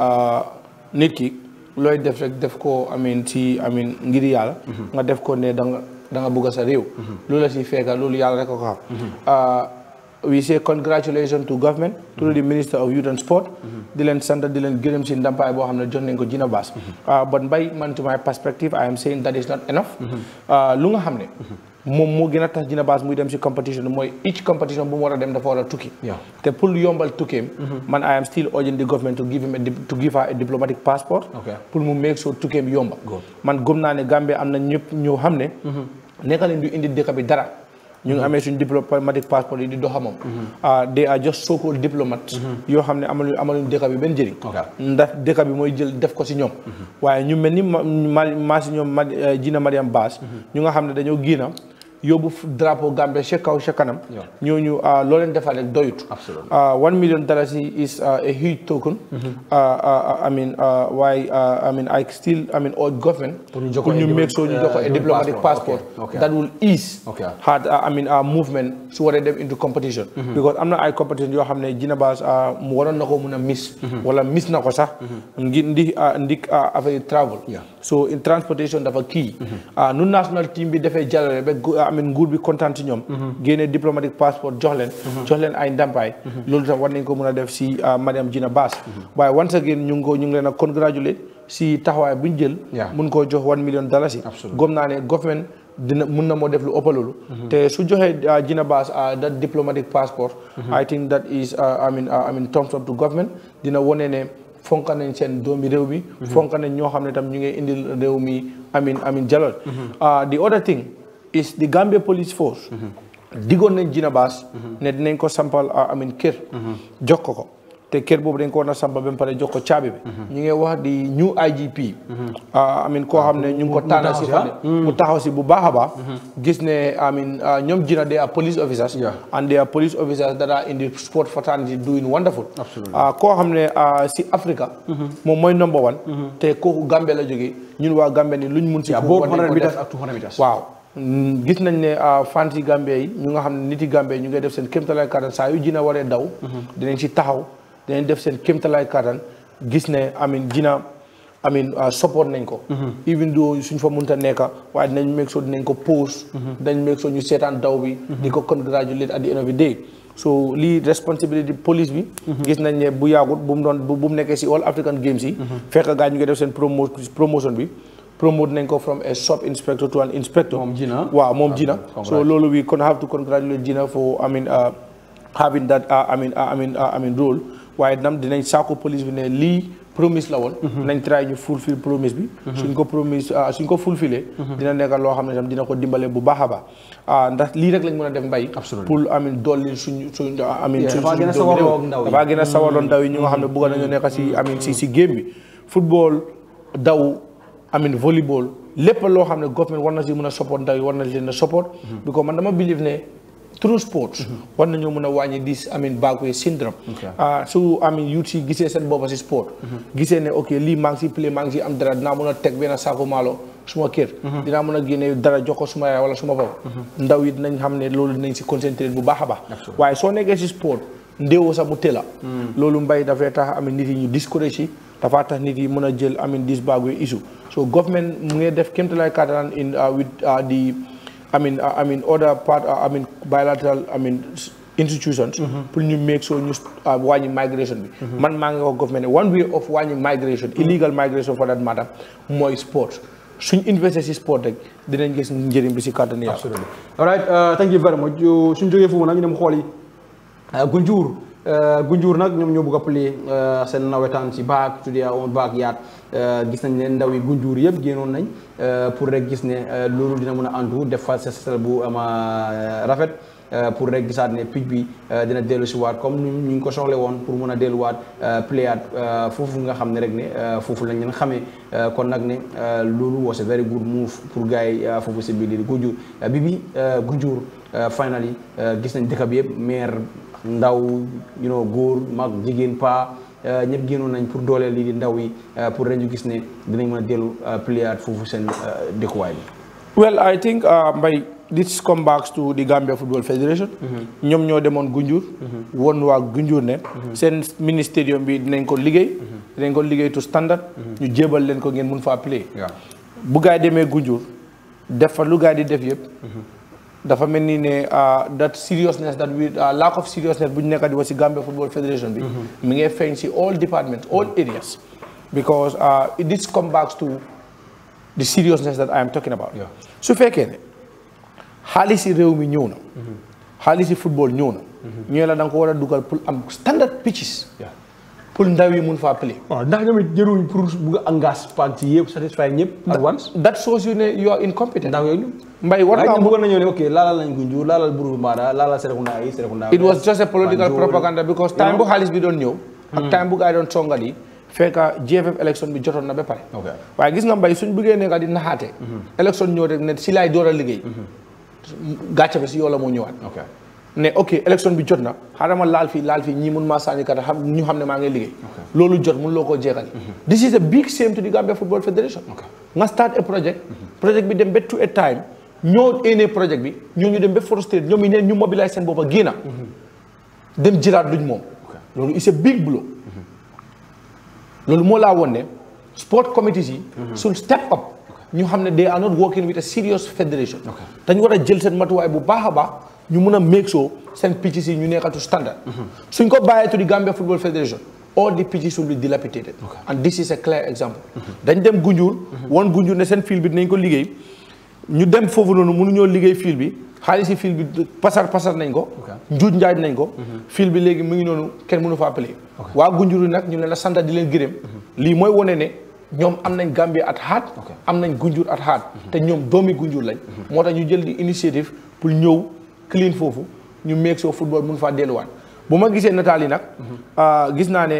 nit ki looy def rek def ko ngir yàlla. nga def ko ne da nga bëgg sa réew. loolu la si fekka loolu yàlla rek ko xam. We say congratulations to government, to the Minister of Youth and Sport. Di leen sant di leen gërëm si ndampaay boo xam ne jox nañ ko Gambias. But man to my perspective, I am saying that is not enough. Lu nga xam ne moom moo gën a tax Gambias muy dem si competition mooy each competition bu mu war a dem dafa war a tukki. te pour yombal tukkeem. man I am still urging the government to give her a diplomatic passport. pour mu make sure tukkeem yomba. man gëm naa ne Gambia am na ñëpp ñoo xam ne. nekka leen du indi dëkk bi dara. ñu ngi amee suñu diplomatic passport yi di doxamam. they are just so-called diplomats. yoo xam ne amaluñ dëkk bi benn njëriñ. ndax dëkk bi mooy jël def ko si ñoom. waaye ñu mel ni maa si ñoom Gina Mariam Bass. ñu nga xam ne dañoo génn yóbbu drapeau Gambia ca kaw ca kanam ñooñu loo leen defal rek doyut $1 million is a huge token I mean why I still urge government pour ñu make sure ñu jox ko a diplomatic passport that will ease hard movement su waree dem into competition because am na ay competition yoo xam ne Jinabas mu waroon na ko mun a miss wala miss na ko sax ndi affaire travel so in transportation dafa kii nu national team bi dafay jàllale ba nguur bi kontaan ci ñoom génne diplomatic passport jox leen ay ndàmpaay loolu tam war nañ ko mën a def si Madame Jinabas waaye once again ñu ngi leen a congratulate si taxawaay bu ñu jël mun koo jox $1 million gom naa ne government dina mun na moo def lu ëpp loolu te su joxee Jinabas that diplomatic passport I think that is thumbs up to government dina wone ne fonka nañ seen doomi réew mi fonka nañ ñoo xam ne tam ñu ngi indil réew mi jalal the other thing is the Gambia police force diggoon nañ Jinabas ne dinañ ko sampal kër jox ko te kër boobu dañ ko war na sampal ba pare jox ko caabi bi ñu ngi wax di new IGP koo xam ne ñu ngi ko tànn si xam ne mu taxaw si bu baax a baax gis ne ñoom Jina they are police officers and they are police officers that are in the sport fraternity doing wonderful koo xam ne si Africa moom mooy number 1 te kooku Gambia la jógee ñun waa Gambia ni luñ mun si boobu 100 meters ak 200 meters waaw gis nañ ne fans yi Gambia yi ñu nga xam ne nit yi Gambia ñu ngay def seen kéemtalaay kàttan saa yu Jina waree daw dinañ si taxaw dinañ def seen kéemtalaay kàttan gis ne Jina support nañ ko even though suñ fa mënta nekka waaye dinañ make sure dinañ ko pause dañ make sure ñu seetaan daw bi di ko congratulate at the end of the day so lii responsibility police bi gis nañ ne bu yàggut bu mu nekkee si All African Games yi fekk gaa ñu ngi def seen promotion bi promote nañ ko from a sub inspector to an inspector moom Jina so loolu we have to congratulate Jina for having that role waaye nam dinañ saako police bi ne lii promise la woon nañ try ñu fulfill promise bi suñ ko fulfillé dina nekk loo xam ne tam dina ko dimbale bu baax a baax ndax lii rek lañ mën a def mbay pour dolli suñ dafaa gën a sawarloo ndaw yi ñu nga xam ne bëgg nañoo nekk si game bi football daw volleyball lépp loo xam ne government war na si mën a support ndaw yi war na leen a support because man dama believe ne through sports war nañoo mën a wàññi dis backway syndrome su youth yi gisee seen boppa si sport gisee ne ok lii maa ngi si play maa ngi si am dara dinaa mën a teg benn saako maalo suma kër dinaa mën a génne dara jox ko suma yaay wala suma papa ndaw yi dinañ xam ne loolu dinañ si concentré bu baax a baax waaye soo nekkee si sport ndéewoo sax mu tëla loolu mbay dafay tax nit yi ñu discourage yi dafa tax nit yi mën a jël this backway issue so government mu ngi def kéemtalaay kàttan in with the other part bilateral institutions pour ñu make sure ñu wàññi migration bi man maa ngi wax government ne one way of wàññi migration illegal migration for that matter mooy sport suñ investir si sport rek dinañ gis njëriñ bi si kàttan yi absolutely all right thank you very much suñ jógee foofu nag ñu dem xool yi Gunjur nag ñoom ñoo bëgg a play seen nawetaan si baak tuddee on baak yaat gis nañ ne ndaw yi Gunjur yëpp génnoon nañ pour rek gis ne loolu dina mën a antu def fa set bu ama rafet pour rek gisaat ne pitch bi dina dellu si waat comme ñu ngi ko soxle woon pour mën a delluwaat playaat foofu nga xam ne rek ne foofu lañ leen xamee kon nag ne loolu was a very good move pour gars yi foofu si biir Gunjur Gunjur finally gis nañ dëkk bi yëpp maire ndaw góor mag jigéen pa ñëpp génnoon nañ pour dooleel lii di ndaw yi pour ren ñu gis ne dinañ mën a dellu playaat foofu seen dëkkuwaay bi. Well, I think Mbaye this come back to the Gambia Football Federation. ñoom ñoo demoon Gunjur. woon waa Gunjur ne. seen mini stadium bi dinañ ko liggéey. dinañ ko liggéey to standard. ñu jébal leen ko ngeen mun faa play. bu gaay demee Gunjur def fa lu gaay di def yëpp. dafa mel ni ne that seriousness that we lack of seriousness bu ñu nekk di wax si Gambia Football Federation bi. mi ngi feeñ si all departments all areas. because this come back to the seriousness that I am talking about. su fekkee ne xaalisi réew mi ñëw na. xaalisi football ñëw na. ñooy la da nga ko war a dugal pour am standard pitches. pour ndaw yi mun faa play. waaw ndax ñoom it jëruñ pour bugg a engage parti yëpp satisfy ñëpp. at once that shows you ne you are incompetent. ndaw yooyu Mbay war ngaa bëgg nañoo ne ok laalal nañ Gunjur laalal Buru Mbada laalal Serekunda. it was just a political propaganda because time bu xaalis bi doon ñëw. ak time bu gaa yi doon songal yi. fekk GFF élection bi jotoon na ba pare. waaye gis nga Mbay suñ bëggee nekk di naxaate. élection ñëw rek ne si laay door a liggéey. gàcce bi si yow la moo ñëwaat. ne ok élection bi jot na xaaral ma laal fii ñii mun maa sànni kat ñu xam ne maa ngi liggéey. loolu jot mun loo koo jeexali. this is a big shame to the Gambia Football Federation. nga start a project bi dem ba to a time ñoo éenee project bi ñu dem ba frustré ñoom yi neen ñu mobiliser seen bopp a génna dem jëlaat luñ moom. loolu is a big blow. loolu moo laa woon ne sport committees yi. should step up. ñu xam ne they are not working with a serious federation. dañu war a jël seen matuwaay bu baax a baax. ñu mun a make sure seen pitches yi ñu nekkatu standard. suñ ko bàyyee to the Gambia Football Federation all the pitches will be dilapidated. and this is a clear example. dañ dem Gunjur. woon Gunjur ne seen field bi dinañ ko liggéey. ñu dem foofu noonu mënuñoo liggéey field bi xaalis yi field bi pasar nañ ko. njuuj njaaj nañ ko. field bi léegi mu ngi noonu kenn mënu faa play. waa Gunjur yi nag ñu leen a sant di leen gërëm. lii mooy wane ne ñoom am nañ Gambia at heart. am nañ Gunjur at heart. te ñoom doomi Gunjur lañ. moo tax ñu jël di initiative pour ñëw. clean foofu ñu make sure football mun faa delluwaat bu ma gisee nataal yi nag gis naa ne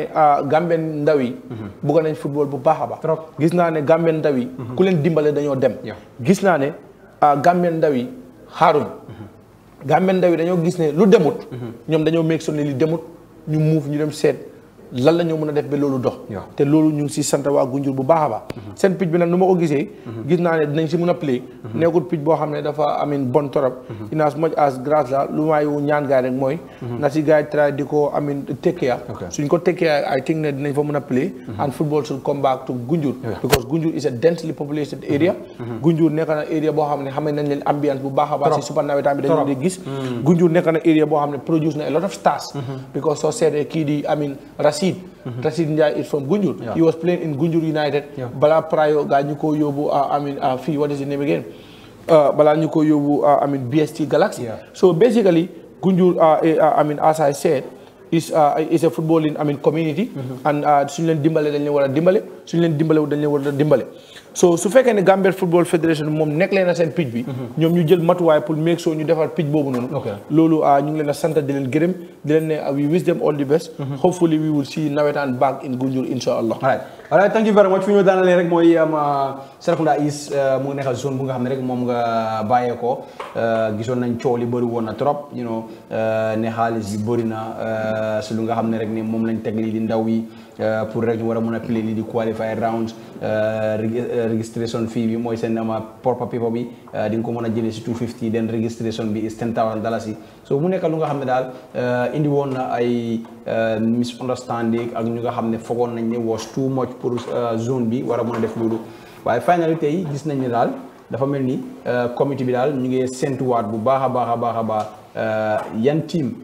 Gambien ndaw yi bëgg nañ football bu baax a baax gis naa ne Gambien ndaw yi ku leen dimbale dañoo dem gis naa ne Gambien ndaw yi xaaruñ Gambien ndaw yi dañoo gis ne lu demut ñoom dañoo make sure ne li demut ñu move ñu dem seet lan la ñoo mën a def ba loolu dox te loolu ñu ngi si sant waa Gunjur bu baax a baax seen pitch bi nag nu ma ko gisee gis naa ne dinañ si mën a play nekkul pitch boo xam ne dafa amin bon torop in as much as grâce la lu may ñaan gaay rek mooy na si gaay try di ko amin take care suñ ko take care I think ne dinañ fa mën a play and football should come back to Gunjur because Gunjur is a densely populated area Gunjur nekk na area boo xam ne xamee nañ leen ambiance bu baax a baax si super nawetaan bi dañu di gis Gunjur nekk na area boo xam ne produce na a lot of stars because soo seetee kii di amin Rashid Ndiaye is from Gunjur. He was playing in Gunjur United. Bala prior gaa ñu ko yóbbu fii what is the name again? Bala ñu ko yóbbu BST Galaxy. So basically Gunjur as I said is a footballing community. And suñu leen dimbale dañ leen war a dimbale suñu leen dimbale dañ leen war a dimbale. So su fekkee ne Gambia Football Federation moom nekk leen na seen pitch bi ñoom ñu jël matuwaay pour make sure ñu defar pitch boobu noonu loolu ñu ngi leen a sant di leen gërëm di leen ne we wish them all the best hopefully we will see nawetaan back in Gunjur inshallah alright thank you very much fi ñu daanalee rek mooy Serekunda East mu ngi nekk zone bu nga xam ne rek moom nga bàyyee ko gisoon nañ coow li bëri woon na trop you know ne xaalis bi bëri na si lu nga xam ne rek ne moom lañ teg lii di ndaw yi pour rek ñu war a mën a play lii di qualifier rounds registration fee bi mooy seen porpa paper bi di nga ko mën a jëlee si $250 then registration bi is $10,000 so mu nekk lu nga xam ne daal indi woon na ay misunderstanding ak ñu nga xam ne foogoon nañ ne was too much pour zone bi war a mën a def loolu waaye finally tey gis nañ ne daal dafa mel ni comité bi daal ñu ngi séntuwaat bu baax a baax a baax a baax yan team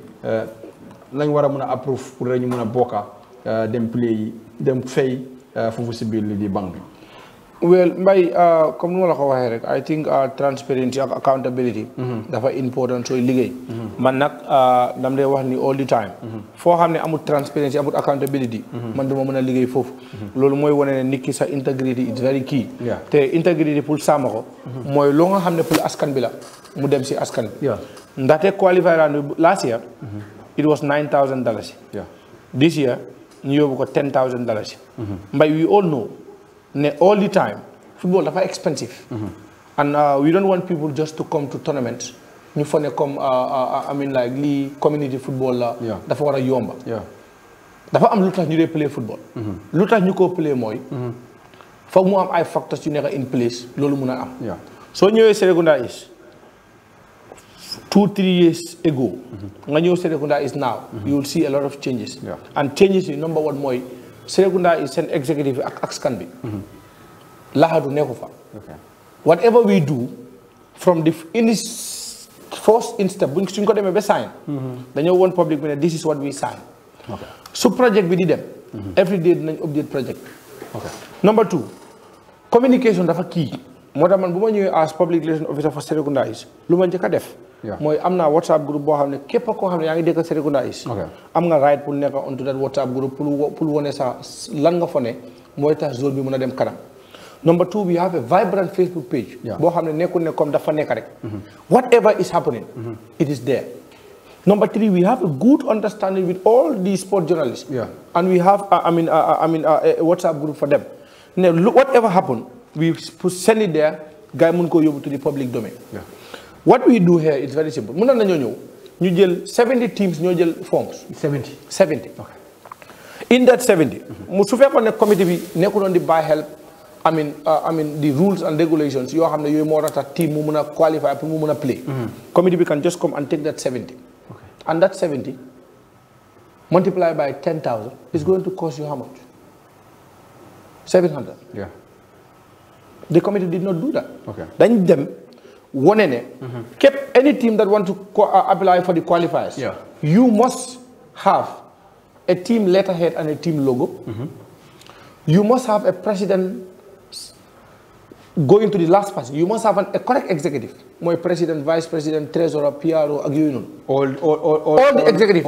lañ war a mën a approve pour rek ñu mën a bokka dem play yi dem fay foofu si biir li di banque bi. well Mbay comme ni ma la ko waxee rek I think transparency ak accountability dafa important sooy liggéey man nag dam dee wax ni all the time foo xam ne amul transparency amul accountability man duma mën a liggéey foofu loolu mooy wane ne nit ki sa integrity is very key te integrity pour sàmm ko mooy loo nga xam ne pour askan bi la mu dem si askan bi ndaxte qualifier round last year it was $9,000 this year ñu yóbbu ko $10,000 Mbay we all know ne all the time football dafa expensive and we don't want people just to come to tournaments ñu fa ne comme I mean like lii community football la dafa war a yomba dafa am lu tax ñu dee play football lu tax ñu ko play mooy foog mu am ay factors yu nekk in place loolu mun a am soo ñëwee Serekunda is 2-3 years ago nga ñëw Serekunda is now you will see a lot of changes and changes yi number one mooy Serekunda is seen executive ak askan bi laxadu nekku fa whatever we do from the first step buñ suñ ko demee ba sign dañoo woon public bi ne this is what we sign su project bi di dem every day dinañ update project number two communication dafa kii moo tax man bu ma ñëwee as public relation officer for Serekunda is lu ma njëkk a def mooy am naa WhatsApp group boo xam ne képp koo xam ne yaa ngi dëkk Serekunda is am nga right pour nekk onto that WhatsApp group pour wane sa lan nga fa ne mooy tax zone bi mën a dem kanam number two we have a vibrant Facebook page boo xam ne nekkul ne comme dafa nekk rek whatever is happening it is there number three we have a good understanding with all the sport journalists and we have a WhatsApp group for them ne whatever happen we send it there guy mun koo yóbbu to the public domain what we do here is very simple. Mënoon nañoo ñëw ñu jël 70 teams ñoo jël forms. 70. Okay. In that 70. mu su fekkoon ne committee bi nekkuloon di bàyyi xel I mean the rules and regulations yoo xam ne yooyu moo tax team mu mun a qualify pour mu mun a play. Committee bi can just come and take that 70. Okay. And that 70 multiplied by 10,000 is going to cost you how much? 700. Yeah. The committee did not do that. Okay. Then them one kept any team that want to apply for the qualifiers. Yeah. You must have a team letterhead and a team logo. You must have a president going to the last person. You must have a correct executive. My president, vice president, treasurer, PRO, all the executive.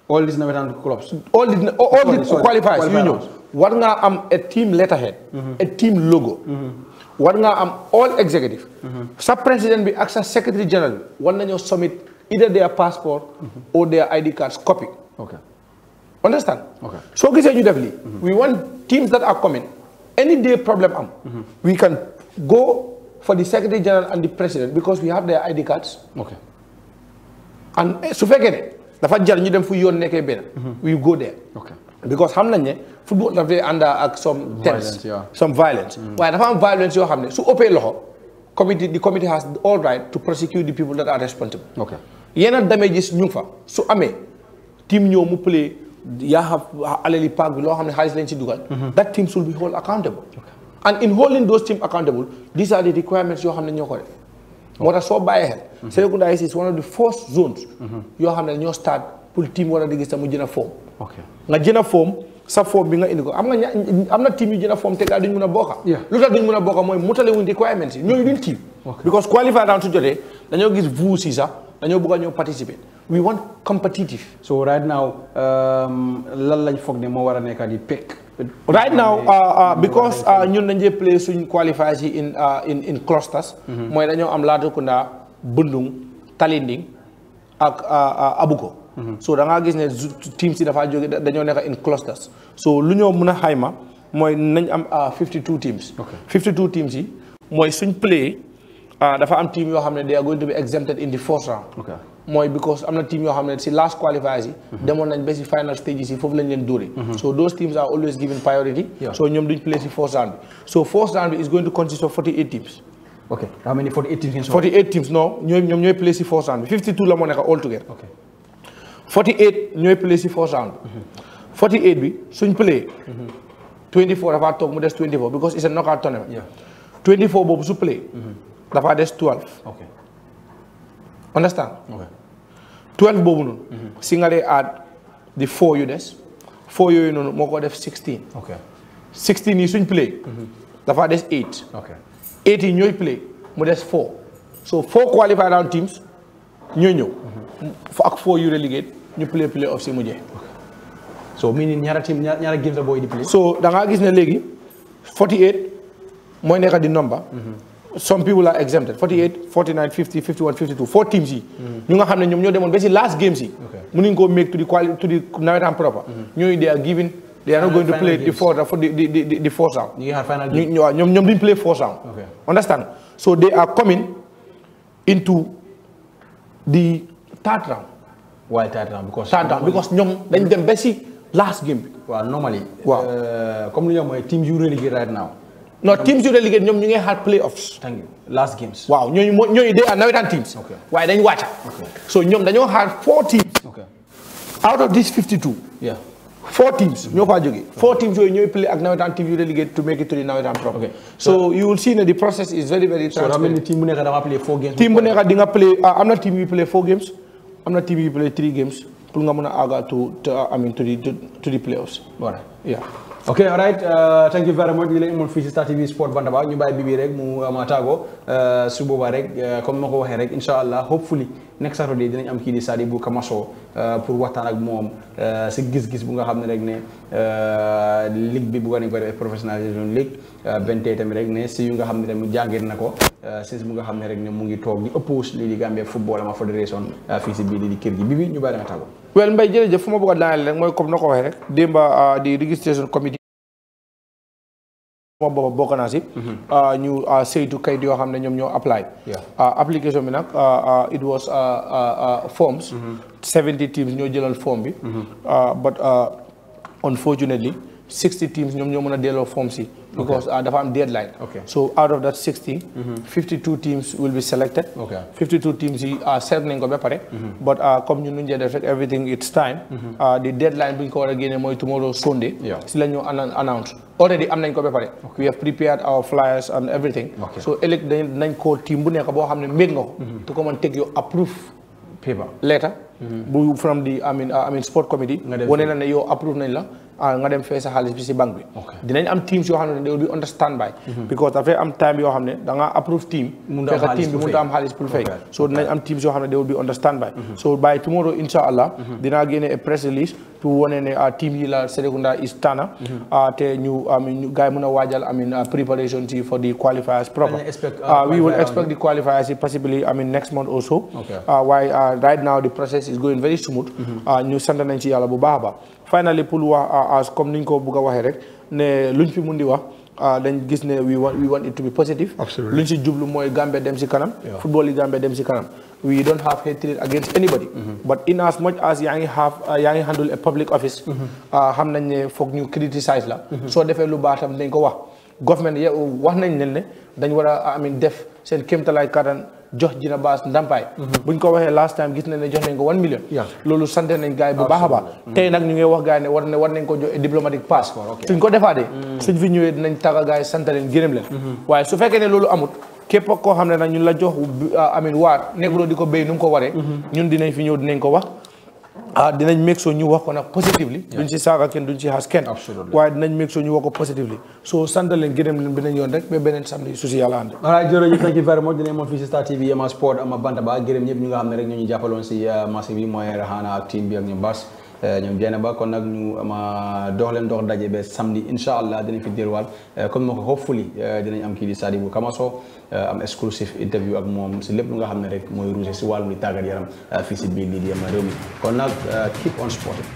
All these Navetan clubs. All the qualifiers. You know. What am a team letterhead, a team logo. What am all executive. Sub president be access secretary general. One you submit either their passport or their ID cards copy. Okay. Understand? Okay. So we want teams that are coming. Any day problem we can go for the secretary general and the president because we have their ID cards. Okay. And so we go there. Okay. Because football under some tense, some violence. Why violence so the committee has all right to prosecute the people that are responsible. Okay. Yena damages nyufa. So team mu play that team should be held accountable. Okay. And in holding those teams accountable, these are the requirements you have in your what I saw by ahead. Serekunda is one of the first zones you have in your start pull team what they get a form. Okay. Na form sa form bi nga indi ko am na team yu jëna form te duñ mëna bokka lu tax duñ mëna bokka moy mutale wuñ requirements ñoy duñ team because qualifier down to jotté dañoo gis vous ci sax dañoo bëgg ñoo participer. We want competitive. So right now lan lañ fogg né mo wara nekk di pick right now because ñun dañé play suñ qualifiers in clusters moy dañoo am Latrikunda Bundung Talinding ak Abuko. So da nga gis ne teams yi dafa jóge dañoo nekk in clusters so lu ñoo mën a xayma mooy nañ am 52 teams. 52 teams yi mooy suñ play dafa am team yoo xam ne they are going to be exempted in the first round. mooy because am na team yoo xam ne si last qualifiers yi demoon nañ ba si final stages yi foofu lañ leen dóore so those teams are always given priority. So ñoom duñ play si first round bi so first round bi is going to consist of 48 teams. Okay, how many 48 teams? 48 teams no ñoom ñooy play si first round bi 52 la moo nekk all together. 48 ñooy play si first round. 48 bi suñ play 24 dafa toog mu des 24 because it's a knockout tournament. 24 boobu su play dafa des 12. Okay. Understand? Okay. 12 boobu noonu si nga dee add the 4 yu des 4 yooyu noonu moo ko def 16. Okay. 16 yi suñ play dafa des 8. Okay. 8 yi ñooy play mu des 4 so 4 qualified round teams ñooy ñëw ak 4 yu relegate ñu play off si mujjee. So meaning ñaara team ñaara games la boy di play. So da nga gis ne léegi 48 mooy nekk di number. Some people are exempted 48 49 50 51 52 4 teams yi ñu nga xam ne ñoom ñoo demoon ba si last games yi mënuñ ko make to the nawetaan proper ñooy they are given they are not going to play the fourth round ñoom duñ play fourth round. Understand? So they are coming into the third round. Why third round? Because ñoom dañ dem ba si last game bi. Waaw normally. Waaw comme lu ñu mooy teams yu relegate right now. No, teams yu relegate ñoom ñu ngi xaar playoffs. Thank you. Last games. Waaw ñooñu they are nawetaan teams. waaye dañ wàcca. So ñoom dañoo xaar 4 teams. Out of these 52. 4 teams ñoo faa jógee. 4 teams yooyu ñooy play ak nawetaan teams yu relegate to make it to the nawetaan pro. So you will see that the process is very very transparent. So that means team bu nekk dafa play 4 games. Team bu nekk di nga play am na team yu play 4 games. am na team yu play 3 games pour nga mën a àgga to the playoffs. Voilà. Yeah. Okay, all right. Thank you very much. Ñu leen amoon fii si Star TV Sport Bantaba ñu bàyyi Bibi rek mu tàggoo su boobaa rek comme ma ko waxee rek incha allah hopefully next Saturday dinañ am kii di Sadibou Kamaso pour waxtaan ak moom si gis-gis bu nga xam ne rek ne ligue bi bu nañ ko def Professionalizing League benn tey tamit rek ne si yu nga xam ne tamit jàngee na ko si bu nga xam ne rek ne mu ngi toog di oppose lii di Gambia Football ama Federation fii si biir di kër gi Bibi ñu bàyyi nga tàggoo. Well Mbaye jërëjëf fu ma bëgg a daaneel rek mooy comme na ko waxee rek démba di registration committee booba bokk naa si ñu saytu kayit yoo xam ne ñoom ñoo apply application bi nag it was forms 70 teams ñoo jëlal form bi but unfortunately 60 teams ñoom ñoo mën a delloo forms yi because dafa am deadline so out of that 60 52 teams will be selected 52 teams yi select nañ ko ba pare but comme ñun nuñ def rek everything it's time the deadline bu ñu ko war a génne mooy tomorrow Sunday si la ñu announce already am nañ ko ba pare we have prepared our flyers and everything so ëllëg nañ call team bu nekk boo xam ne méeg nga ko to come and take your approve paper letter bu from the I mean sport committee wane na ne yow approve nañ la nga dem fay sa xaalis bi si banque bi dinañ am teams yoo xam ne they will be on the standby because dafay am time yoo xam ne da nga approve team fekk team bi mënut a am xaalis pour fay so dinañ am teams yoo xam ne they will be on the standby so by tomorrow inshallah dinaa génne a press release pour wane ne team yi la Serekunda is tànna te ñu gars yi mën a waajal preparation ci for the qualifiers proper we will expect the qualifiers possibly next month also why right now the process is going very smooth ñu sant nañ ci yàlla bu baax a baax finally pour wax comme niñ ko bëgg a waxee rek ne luñ fi mun di wax dañ gis ne we want it to be positive luñ si jublu mooy Gambia dem si kanam football yi Gambia dem si kanam we don't have hatred against anybody but in as much as yaa ngi handle a public office xam nañ ne foog ñu criticize la soo defee lu baax tam dañ ko wax government wax nañ leen ne dañ war a def seen kéemtalaay kattan jox Jina Baas ndampaay buñ ko waxee last time gis nañ ne jox nañ ko 1 million loolu sant nañ gars yi bu baax a baax tey nag ñu ngi wax gars yi ne war nañ ko jox diplomatique pass suñ ko defaatee suñ fi ñëwee dinañ tàgga gars yi sant leen gërëm leen waaye su fekkee ne loolu amut képp koo xam ne nag ñun la jox waar nekkuloo di ko béy nu mu ko waree ñun dinañ fi ñëw dinañ ko wax dinañ make sure ñu wax ko nag positively duñ ci saaga kenn duñ ci xas kenn waaye dinañ make sure ñu wax ko positively so sant leen gërëm leen beneen yoon rek ba beneen samedi su si yàlla ànd jërëjëf thank you very much dinañ moom fii si Star TV ama sport ama bantaba gërëm ñëpp ñu nga xam ne rek ñoo ñu jàppaloon si marché bi mooy Rahana ak team bi ak ñoom Bass ñoom jeena ba kon nag ñu ama dox leen dox daje ba samedi incha allah dinañ fi delluwaat comme moo ko hopefully dinañ am kii di Sadibou Kamaso am exclusive interview ak moom si lépp lu nga xam ne rek mooy rouge si wàllum di tàggat yaram fii si biir lii di ama réew mi kon nag keep on sporting